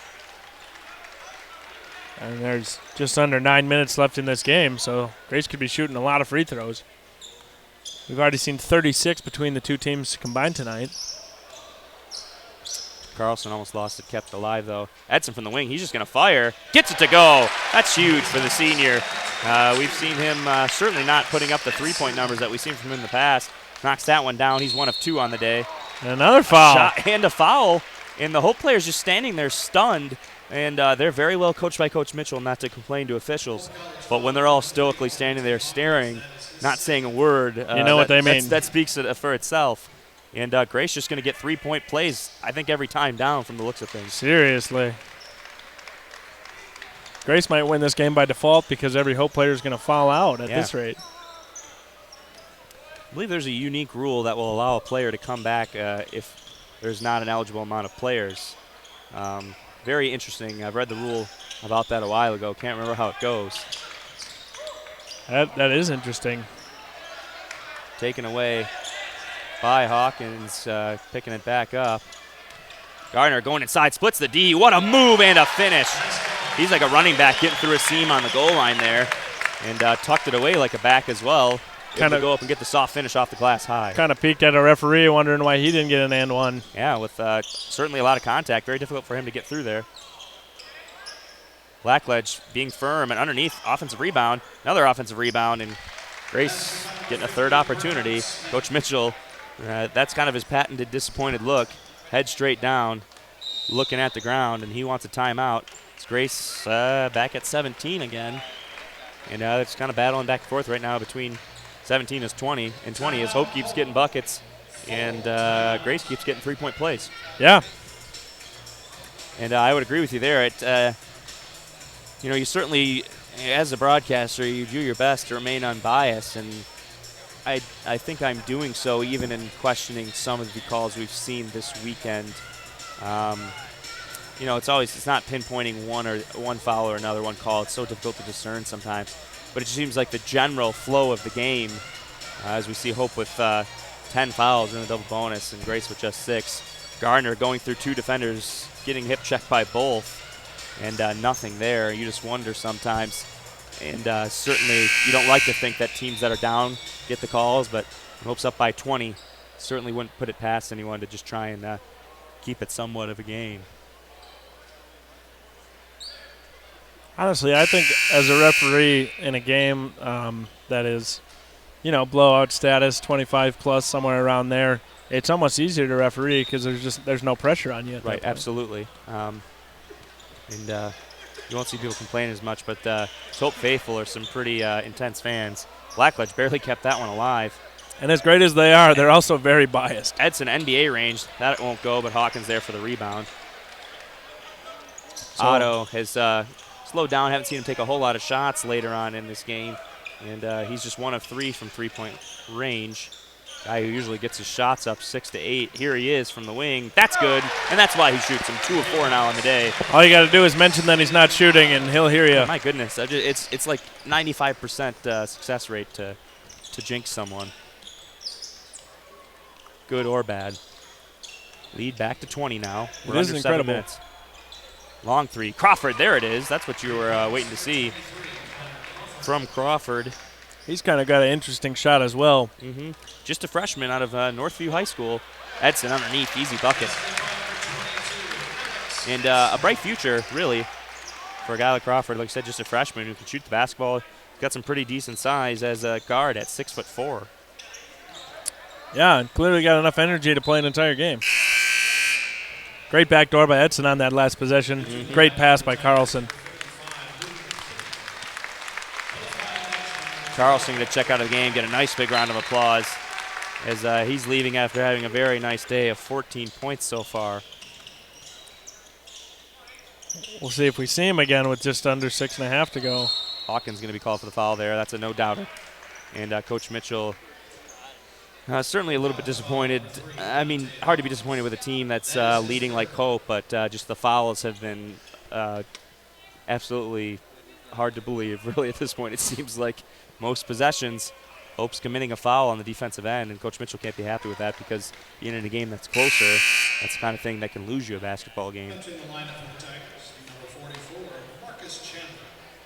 And there's just under 9 minutes left in this game, so Grace could be shooting a lot of free throws. We've already seen 36 between the two teams combined tonight. Carlson almost lost it, kept it alive, though. Edson from the wing, he's just going to fire. Gets it to go. That's huge for the senior. We've seen him certainly not putting up the three-point numbers that we've seen from him in the past. Knocks that one down. He's 1 of 2 on the day. And another foul. Shot and a foul. And the Hope players just standing there stunned. And they're very well coached by Coach Mitchell not to complain to officials. But when they're all stoically standing there staring, not saying a word, you know what they mean. That speaks for itself. And Grace just going to get 3-point plays, I think, every time down from the looks of things. Seriously. Grace might win this game by default because every Hope player is going to foul out at this rate. I believe there's a unique rule that will allow a player to come back if there's not an eligible amount of players. Very interesting. I've read the rule about that a while ago. Can't remember how it goes. That is interesting. Taken away by Hawkins, picking it back up. Gardner going inside, splits the D. What a move and a finish. He's like a running back getting through a seam on the goal line there and tucked it away like a back as well. Kind of go up and get the soft finish off the glass high. Kind of peeked at a referee, wondering why he didn't get an and one. Yeah, with certainly a lot of contact. Very difficult for him to get through there. Blackledge being firm and underneath, offensive rebound. Another offensive rebound, and Grace getting a third opportunity. Coach Mitchell, that's kind of his patented disappointed look. Head straight down, looking at the ground, and he wants a timeout. It's Grace back at 17 again. And it's kind of battling back and forth right now between 17 is 20, and 20 as Hope keeps getting buckets, and Grace keeps getting 3-point plays. Yeah. And I would agree with you there. You certainly, as a broadcaster, you do your best to remain unbiased, and I think I'm doing so even in questioning some of the calls we've seen this weekend. It's not pinpointing one foul or another one call. It's so difficult to discern sometimes. But it just seems like the general flow of the game, as we see Hope with 10 fouls and a double bonus, and Grace with just 6. Gardner going through 2 defenders, getting hip checked by both, and nothing there. You just wonder sometimes. And certainly you don't like to think that teams that are down get the calls, but Hope's up by 20. Certainly wouldn't put it past anyone to just try and keep it somewhat of a game. Honestly, I think as a referee in a game that is, blowout status, 25 plus, somewhere around there, it's almost easier to referee because there's no pressure on you. Right, absolutely. And you won't see people complain as much, but Hope faithful are some pretty intense fans. Blackledge barely kept that one alive. And as great as they are, they're also very biased. Edson NBA range. That won't go, but Hawkins there for the rebound. Otto has slowed down. Haven't seen him take a whole lot of shots later on in this game. And he's just 1 of 3 from three-point range. Guy who usually gets his shots up 6 to 8. Here he is from the wing. That's good, and that's why he shoots him 2 of 4 now on the day. All you got to do is mention that he's not shooting, and he'll hear you. Oh, my goodness, it's like 95% success rate to jinx someone. Good or bad. Lead back to 20 now. We're It is under incredible. 7 minutes. Long 3. Crawford, there it is. That's what you were waiting to see from Crawford. He's kind of got an interesting shot as well. Mm-hmm. Just a freshman out of Northview High School. Edson underneath, easy bucket. And a bright future, really, for a guy like Crawford. Like I said, just a freshman who can shoot the basketball. Got some pretty decent size as a guard at 6'4". Yeah, and clearly got enough energy to play an entire game. Great backdoor by Edson on that last possession. Mm-hmm. Great pass by Carlson. Carlson going to check out of the game, get a nice big round of applause as he's leaving after having a very nice day of 14 points so far. We'll see if we see him again with just under 6.5 to go. Hawkins going to be called for the foul there. That's a no-doubter. And Coach Mitchell certainly a little bit disappointed. I mean, hard to be disappointed with a team that's leading like Hope, but just the fouls have been absolutely hard to believe. Really, at this point, it seems like most possessions, Hope's committing a foul on the defensive end, and Coach Mitchell can't be happy with that because being in a game that's closer, that's the kind of thing that can lose you a basketball game. Entering the lineup for the Tigers, number 44, Marcus Chandler.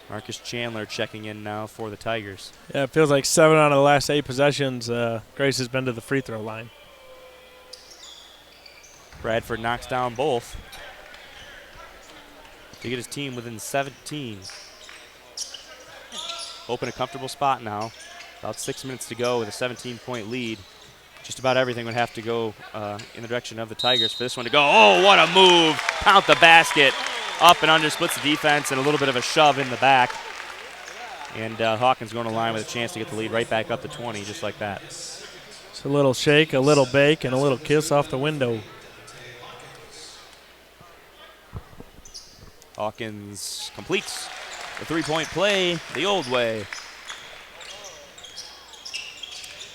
Marcus Chandler checking in now for the Tigers. Yeah, it feels like 7 out of the last 8 possessions, Grace has been to the free throw line. Bradford knocks down both to get his team within 17. Hope in a comfortable spot now. About 6 minutes to go with a 17-point lead. Just about everything would have to go in the direction of the Tigers for this one to go. Oh, what a move. Count the basket. Up and under, splits the defense, and a little bit of a shove in the back. And Hawkins going to line with a chance to get the lead right back up to 20, just like that. It's a little shake, a little bake, and a little kiss off the window. Hawkins completes the three-point play the old way.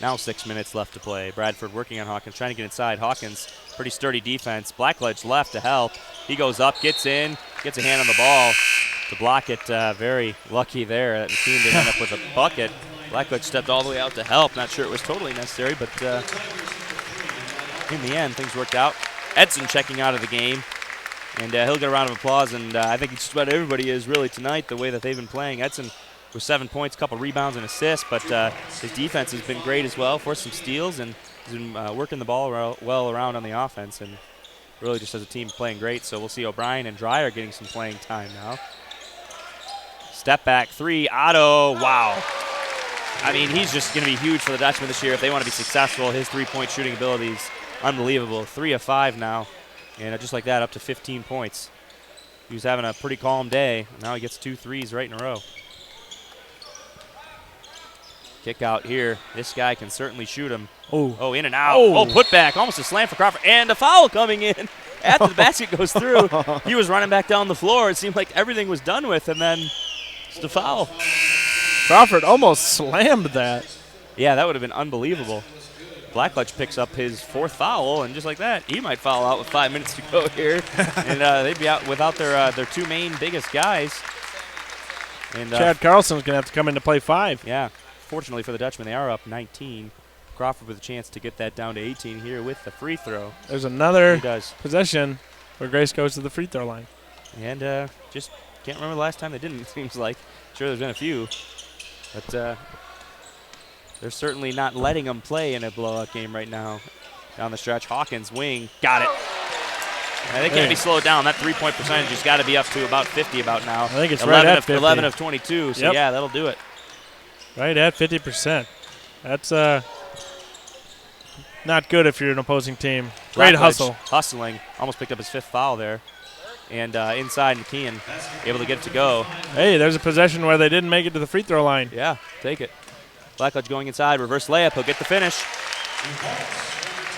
Now 6 minutes left to play. Bradford working on Hawkins, trying to get inside. Hawkins, pretty sturdy defense. Blackledge left to help. He goes up, gets in, gets a hand on the ball to block it. Very lucky there that the team didn't end up with a bucket. Blackledge stepped all the way out to help. Not sure it was totally necessary, but in the end, things worked out. Edson checking out of the game, and he'll get a round of applause, and I think just about everybody is really tonight, the way that they've been playing. Edson with 7 points, a couple rebounds and assists, but his defense has been great as well, forced some steals, and he's been working the ball well around on the offense, and really just as a team playing great. So we'll see O'Brien and Dreyer getting some playing time now. Step back three, Otto, wow. I mean, he's just going to be huge for the Dutchman this year if they want to be successful. His three-point shooting abilities, unbelievable. 3 of 5 now, and just like that, up to 15 points. He was having a pretty calm day. Now he gets 2 threes right in a row. Kick out here. This guy can certainly shoot him. Oh, in and out. Oh, put back. Almost a slam for Crawford. And a foul coming in after the basket goes through. He was running back down the floor. It seemed like everything was done with, and then just a foul. Crawford almost slammed that. Yeah, that would have been unbelievable. Blackledge picks up his 4th foul, and just like that, he might foul out with 5 minutes to go here. And they'd be out without their 2 main biggest guys. And Chad Carlson's going to have to come in to play 5. Yeah. Fortunately for the Dutchmen, they are up 19. Crawford with a chance to get that down to 18 here with the free throw. There's another possession where Grace goes to the free throw line. And just can't remember the last time they didn't, it seems like. Sure, there's been a few. But they're certainly not letting them play in a blowout game right now. Down the stretch, Hawkins, wing, got it. They can't be slowed down. That three-point percentage has got to be up to about 50 about now. I think it's right at 50. 11 of 22, so yeah, that'll do it. Right at 50%. That's not good if you're an opposing team. Great hustle. Hustling. Almost picked up his 5th foul there. And inside, McKeon able to get it to go. Hey, there's a possession where they didn't make it to the free throw line. Yeah, take it. Blackledge going inside, reverse layup. He'll get the finish.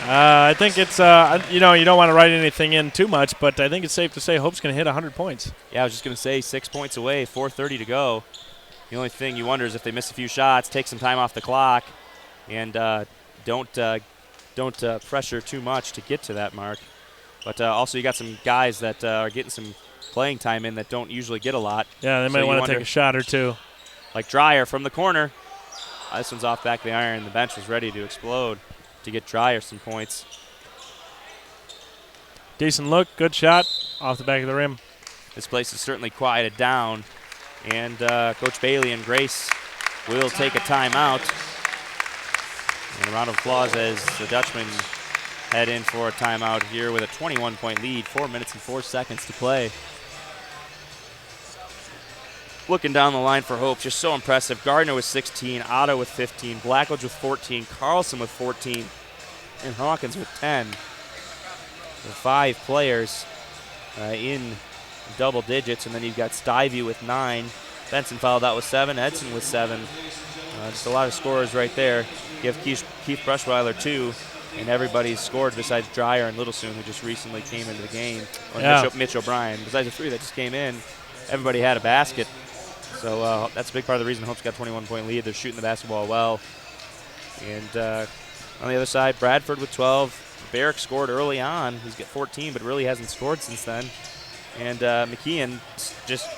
I think it's, you don't want to write anything in too much, but I think it's safe to say Hope's going to hit 100 points. Yeah, I was just going to say 6 points away, 4:30 to go. The only thing you wonder is if they miss a few shots, take some time off the clock, and don't pressure too much to get to that mark. But also you got some guys that are getting some playing time in that don't usually get a lot. Yeah, they might want to take a shot or two. Like Dreyer from the corner. This one's off back of the iron. The bench was ready to explode to get Dreyer some points. Decent look, good shot off the back of the rim. This place is certainly quieted down. And Coach Bailey and Grace will take a timeout. And a round of applause as the Dutchmen head in for a timeout here with a 21-point lead, 4 minutes and 4 seconds to play. Looking down the line for Hope, just so impressive. Gardner with 16, Otto with 15, Blackledge with 14, Carlson with 14, and Hawkins with 10. The 5 players in double digits, and then you've got Stivey with 9. Benson followed out with 7. Edson with 7. Just a lot of scorers right there. Give Keith Brushweiler 2, and everybody's scored besides Dreyer and Littlesoon, who just recently came into the game. Or Mitch O'Brien. Besides the 3 that just came in, everybody had a basket. So that's a big part of the reason Hope's got a 21-point lead. They're shooting the basketball well. And on the other side, Bradford with 12. Barrick scored early on. He's got 14, but really hasn't scored since then. And McKeon just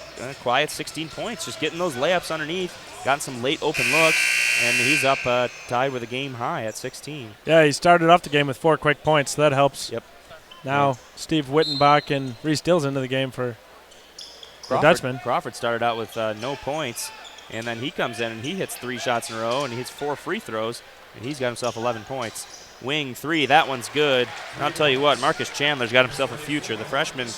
quiet 16 points, just getting those layups underneath, gotten some late open looks, and he's up tied with a game high at 16. Yeah, he started off the game with 4 quick points, so that helps. Yep. Now Steve Wittenbach and Reese Dills into the game for Dutchman. Crawford started out with no points, and then he comes in and he hits 3 shots in a row, and he hits 4 free throws, and he's got himself 11 points. Wing 3, that one's good. And I'll tell you what, Marcus Chandler's got himself a future. The freshman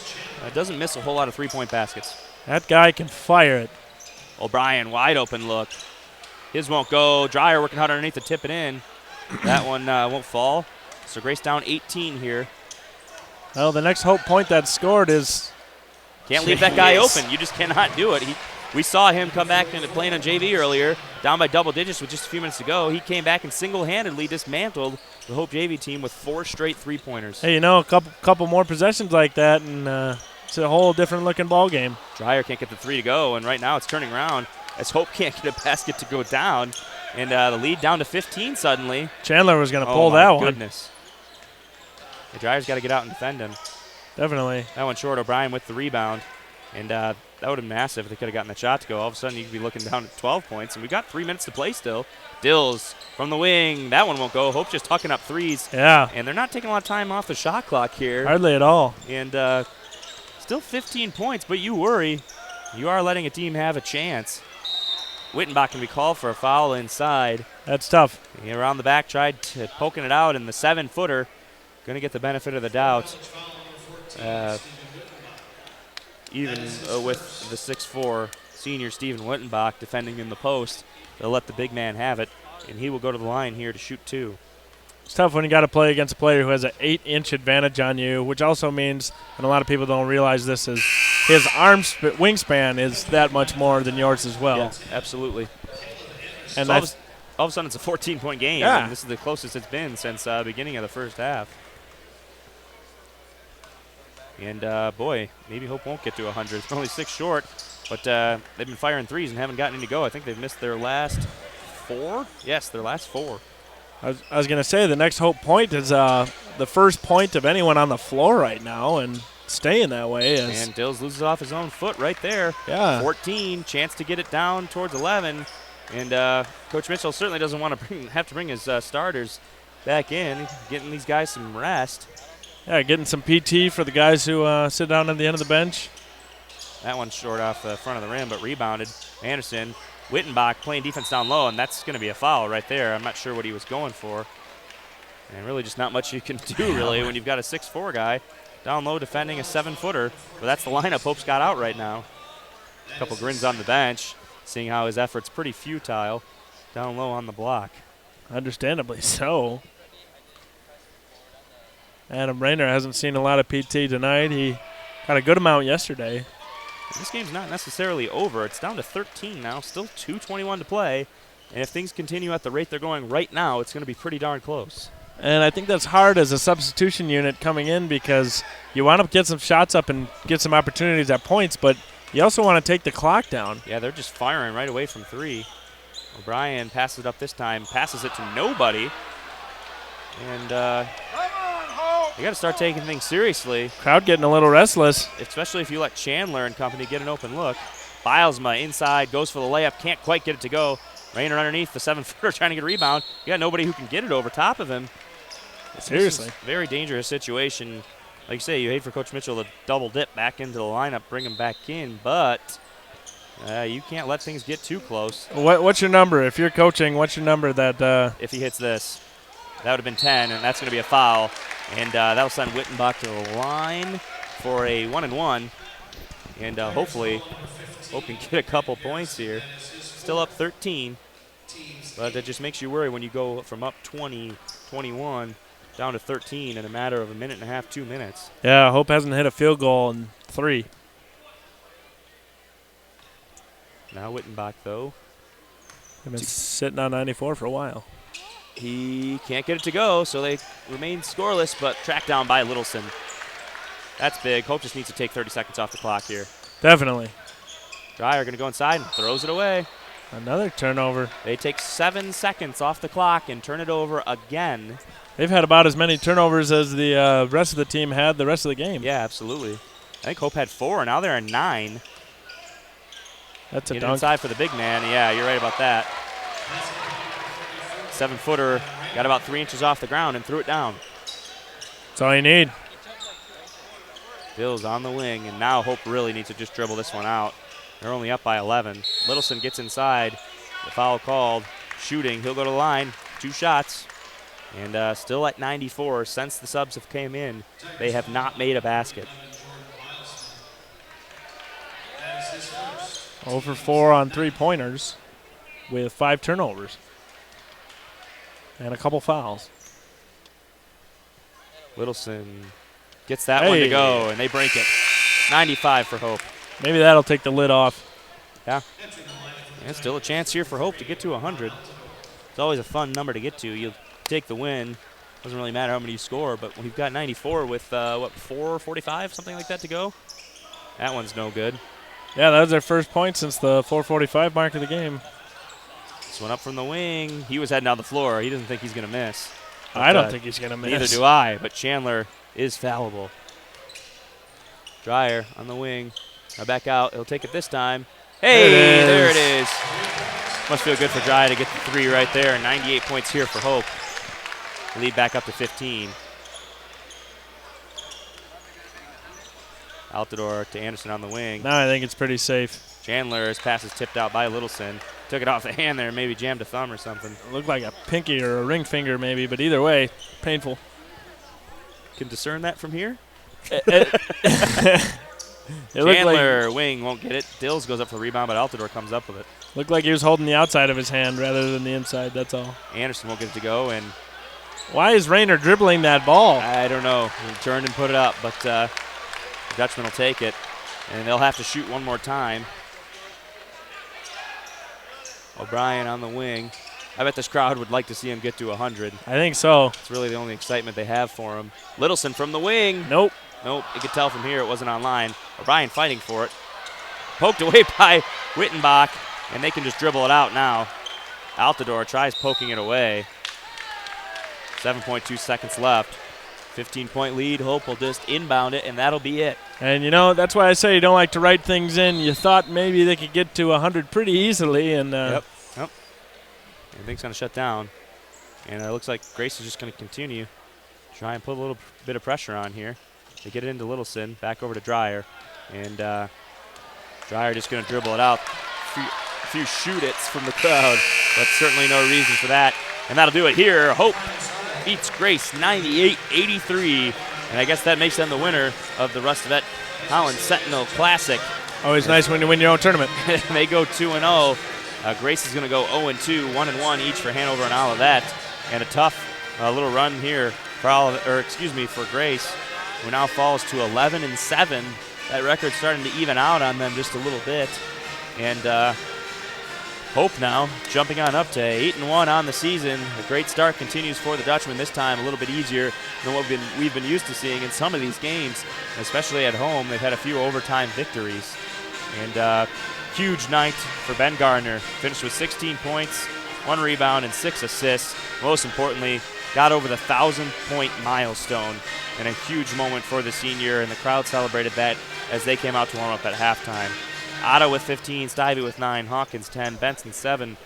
doesn't miss a whole lot of 3-point baskets. That guy can fire it. O'Brien, wide open look. His won't go. Dreyer working hard underneath to tip it in. That one won't fall. So Grace down 18 here. Well, the next Hope point that's scored is... Can't leave that guy open. You just cannot do it. We saw him come back into playing on JV earlier, down by double digits with just a few minutes to go. He came back and single-handedly dismantled the Hope JV team with 4 straight three-pointers. Hey, a couple more possessions like that, and it's a whole different-looking ball game. Dreyer can't get the 3 to go, and right now it's turning around as Hope can't get a basket to go down. And the lead down to 15 suddenly. Chandler was going to pull that one. Oh, my goodness. The Dryer's got to get out and defend him. Definitely. That one short. O'Brien with the rebound. And that would have been massive if they could have gotten the shot to go. All of a sudden, you could be looking down at 12 points. And we've got 3 minutes to play still. Dills from the wing. That one won't go. Hope just hucking up threes. Yeah. And they're not taking a lot of time off the shot clock here. Hardly at all. And still 15 points, but you worry. You are letting a team have a chance. Wittenbach can be called for a foul inside. That's tough. He around the back, tried poking it out, and the 7-footer going to get the benefit of the doubt. Even with the 6'4" senior Steven Wittenbach defending in the post, they'll let the big man have it, and he will go to the line here to shoot 2. It's tough when you got to play against a player who has an 8-inch advantage on you, which also means, and a lot of people don't realize this, is his wingspan is that much more than yours as well. Yeah, absolutely. And so all of a sudden it's a 14-point game. Yeah. And this is the closest it's been since beginning of the first half. And, boy, maybe Hope won't get to 100. It's only 6 short, but they've been firing threes and haven't gotten any to go. I think they've missed their last 4. Yes, their last 4. I was going to say the next Hope point is the first point of anyone on the floor right now, and staying that way. And Dills loses off his own foot right there. Yeah. 14, chance to get it down towards 11. And Coach Mitchell certainly doesn't want to have to bring his starters back in, getting these guys some rest. Yeah, getting some PT for the guys who sit down at the end of the bench. That one's short off the front of the rim, but rebounded. Anderson. Wittenbach playing defense down low, and that's going to be a foul right there. I'm not sure what he was going for. And really just not much you can do, really, when you've got a 6'4" guy down low defending a 7-footer. But that's the lineup Hope's got out right now. A couple grins on the bench, seeing how his effort's pretty futile down low on the block. Understandably so. Adam Rayner hasn't seen a lot of PT tonight. He got a good amount yesterday. This game's not necessarily over. It's down to 13 now, still 2:21 to play. And if things continue at the rate they're going right now, it's going to be pretty darn close. And I think that's hard as a substitution unit coming in because you want to get some shots up and get some opportunities at points, but you also want to take the clock down. Yeah, they're just firing right away from 3. O'Brien passes it up this time, passes it to nobody. And you got to start taking things seriously. Crowd getting a little restless. Especially if you let Chandler and company get an open look. Bilesma inside, goes for the layup, can't quite get it to go. Rayner underneath, the 7-footer trying to get a rebound. You got nobody who can get it over top of him. Seriously. Very dangerous situation. Like you say, you hate for Coach Mitchell to double dip back into the lineup, bring him back in, but you can't let things get too close. What's your number? If you're coaching, what's your number that if he hits this? That would have been 10, and that's going to be a foul. And that'll send Wittenbach to the line for a 1-and-1. And hopefully Hope can get a couple points here. Still up 13. But that just makes you worry when you go from up 20, 21 down to 13 in a matter of a minute and a half, 2 minutes. Yeah, Hope hasn't hit a field goal in 3. Now Wittenbach, though. They've been sitting on 94 for a while. He can't get it to go, so they remain scoreless, but tracked down by Littleson. That's big. Hope just needs to take 30 seconds off the clock here. Definitely. Dreyer going to go inside and throws it away. Another turnover. They take 7 seconds off the clock and turn it over again. They've had about as many turnovers as the rest of the team had the rest of the game. Yeah, absolutely. I think Hope had 4, and now they're at 9. That's a Get dunk. inside for the big man. Yeah, you're right about that. 7-footer, got about 3 inches off the ground and threw it down. That's all you need. Dills on the wing, and now Hope really needs to just dribble this one out. They're only up by 11. Littleson gets inside. The foul called. Shooting. He'll go to the line. 2 shots. And still at 94. Since the subs have came in, they have not made a basket. 0 for 4 on 3-pointers with 5 turnovers and a couple fouls. Littleson gets that one to go, and they break it. 95 for Hope. Maybe that'll take the lid off. Yeah. And still a chance here for Hope to get to 100. It's always a fun number to get to. You take the win. Doesn't really matter how many you score, but when you've got 94 with, 4:45, something like that to go, that one's no good. Yeah, that was their first point since the 4:45 mark of the game. This one up from the wing. He was heading down the floor. He doesn't think he's going to miss. But, I don't think he's going to miss. Neither do I, but Chandler is fallible. Dreyer on the wing. Now back out. He'll take it this time. Hey, there it is. Must feel good for Dreyer to get the 3 right there. 98 points here for Hope. Lead back up to 15. Altidore to Anderson on the wing. Now I think it's pretty safe. Chandler's pass is tipped out by Littleson. Took it off the hand there, maybe jammed a thumb or something. It looked like a pinky or a ring finger maybe, but either way, painful. Can discern that from here? Chandler, wing, won't get it. Dills goes up for the rebound, but Altidore comes up with it. Looked like he was holding the outside of his hand rather than the inside, that's all. Anderson won't get it to go, and why is Rayner dribbling that ball? I don't know. He turned and put it up, but the Dutchman will take it, and they'll have to shoot one more time. O'Brien on the wing. I bet this crowd would like to see him get to 100. I think so. It's really the only excitement they have for him. Littleson from the wing. Nope. You could tell from here it wasn't on line. O'Brien fighting for it. Poked away by Wittenbach, and they can just dribble it out now. Altidore tries poking it away. 7.2 seconds left. 15-point lead. Hope will just inbound it, and that'll be it. And, that's why I say you don't like to write things in. You thought maybe they could get to 100 pretty easily. And Yep. Everything's going to shut down. And it looks like Grace is just going to continue. Try and put a little bit of pressure on here. They get it into Littleson. Back over to Dreyer. And Dreyer just going to dribble it out. A few shoot-its from the crowd. But certainly no reason for that. And that'll do it here. Hope beats Grace 98-83. And I guess that makes them the winner of the Rustavet Holland Sentinel Classic. Always nice when you win your own tournament. They go 2-0. Grace is going to go 0-2, 1-1 each for Hanover and Olivet. And a tough little run here for Grace, who now falls to 11-7. That record's starting to even out on them just a little bit. And Hope now jumping on up to 8-1 on the season. A great start continues for the Dutchman, this time a little bit easier than what we've been used to seeing in some of these games, especially at home. They've had a few overtime victories. And huge night for Ben Gardner. Finished with 16 points, 1 rebound, and 6 assists. Most importantly, got over the 1,000-point milestone, and a huge moment for the senior, and the crowd celebrated that as they came out to warm up at halftime. Otto with 15, Stivey with 9, Hawkins 10, Benson 7,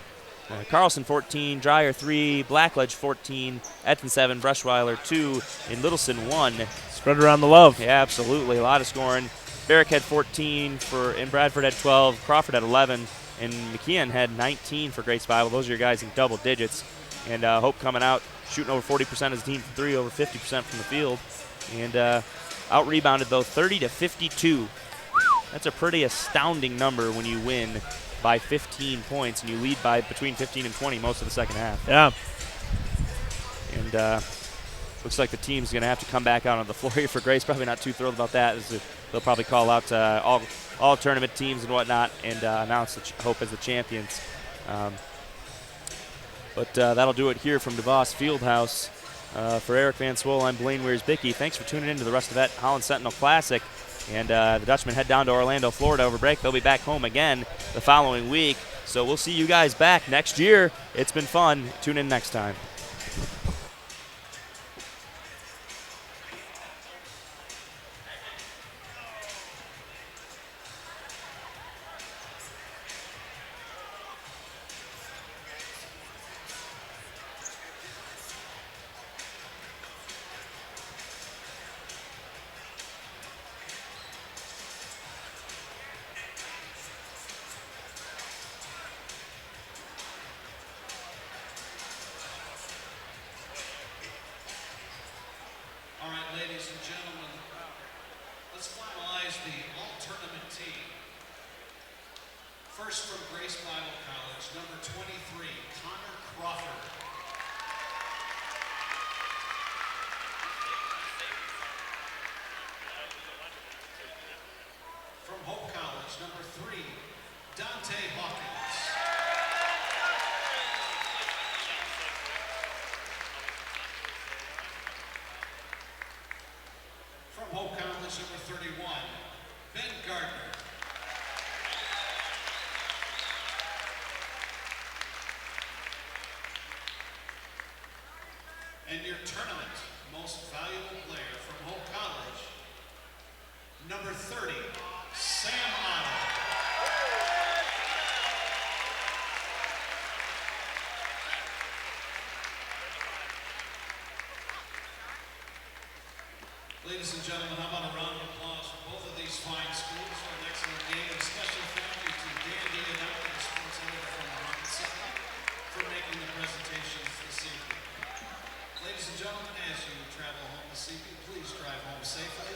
Carlson 14, Dreyer 3, Blackledge 14, Etten 7, Brushweiler 2, and Littleson 1. Spread around the love. Yeah, absolutely. A lot of scoring. Barrick had 14, and Bradford had 12, Crawford had 11, and McKeon had 19 for Grace Bible. Those are your guys in double digits. And Hope coming out, shooting over 40% as a team from 3, over 50% from the field. And out-rebounded, though, 30-52. That's a pretty astounding number when you win by 15 points and you lead by between 15 and 20 most of the second half. Yeah. And looks like the team's going to have to come back out on the floor here for Grace. Probably not too thrilled about that. They'll probably call out all tournament teams and whatnot and announce Hope as the champions. But that'll do it here from DeVos Fieldhouse. For Eric Van Swol, I'm Blaine Wears-Bicky. Thanks for tuning in to the Rustavet Holland Sentinel Classic. And the Dutchmen head down to Orlando, Florida over break. They'll be back home again the following week. So we'll see you guys back next year. It's been fun. Tune in next time. ladies and gentlemen, let's finalize the all-tournament team. First from Grace Bible College, number 23, Connor Crawford. From Hope College, number 3, Dante Hawkins. From Hope College, number 31, Ben Gardner. And your tournament most valuable player from Hope College, number 30, Sam Otto. Ladies and gentlemen, how about a round of applause for both of these fine schools for an excellent game, and a special thank you to Dan Diodati, the sports editor from the Rocket City, for making the presentations this evening. Ladies and gentlemen, as you travel home this evening, please drive home safely.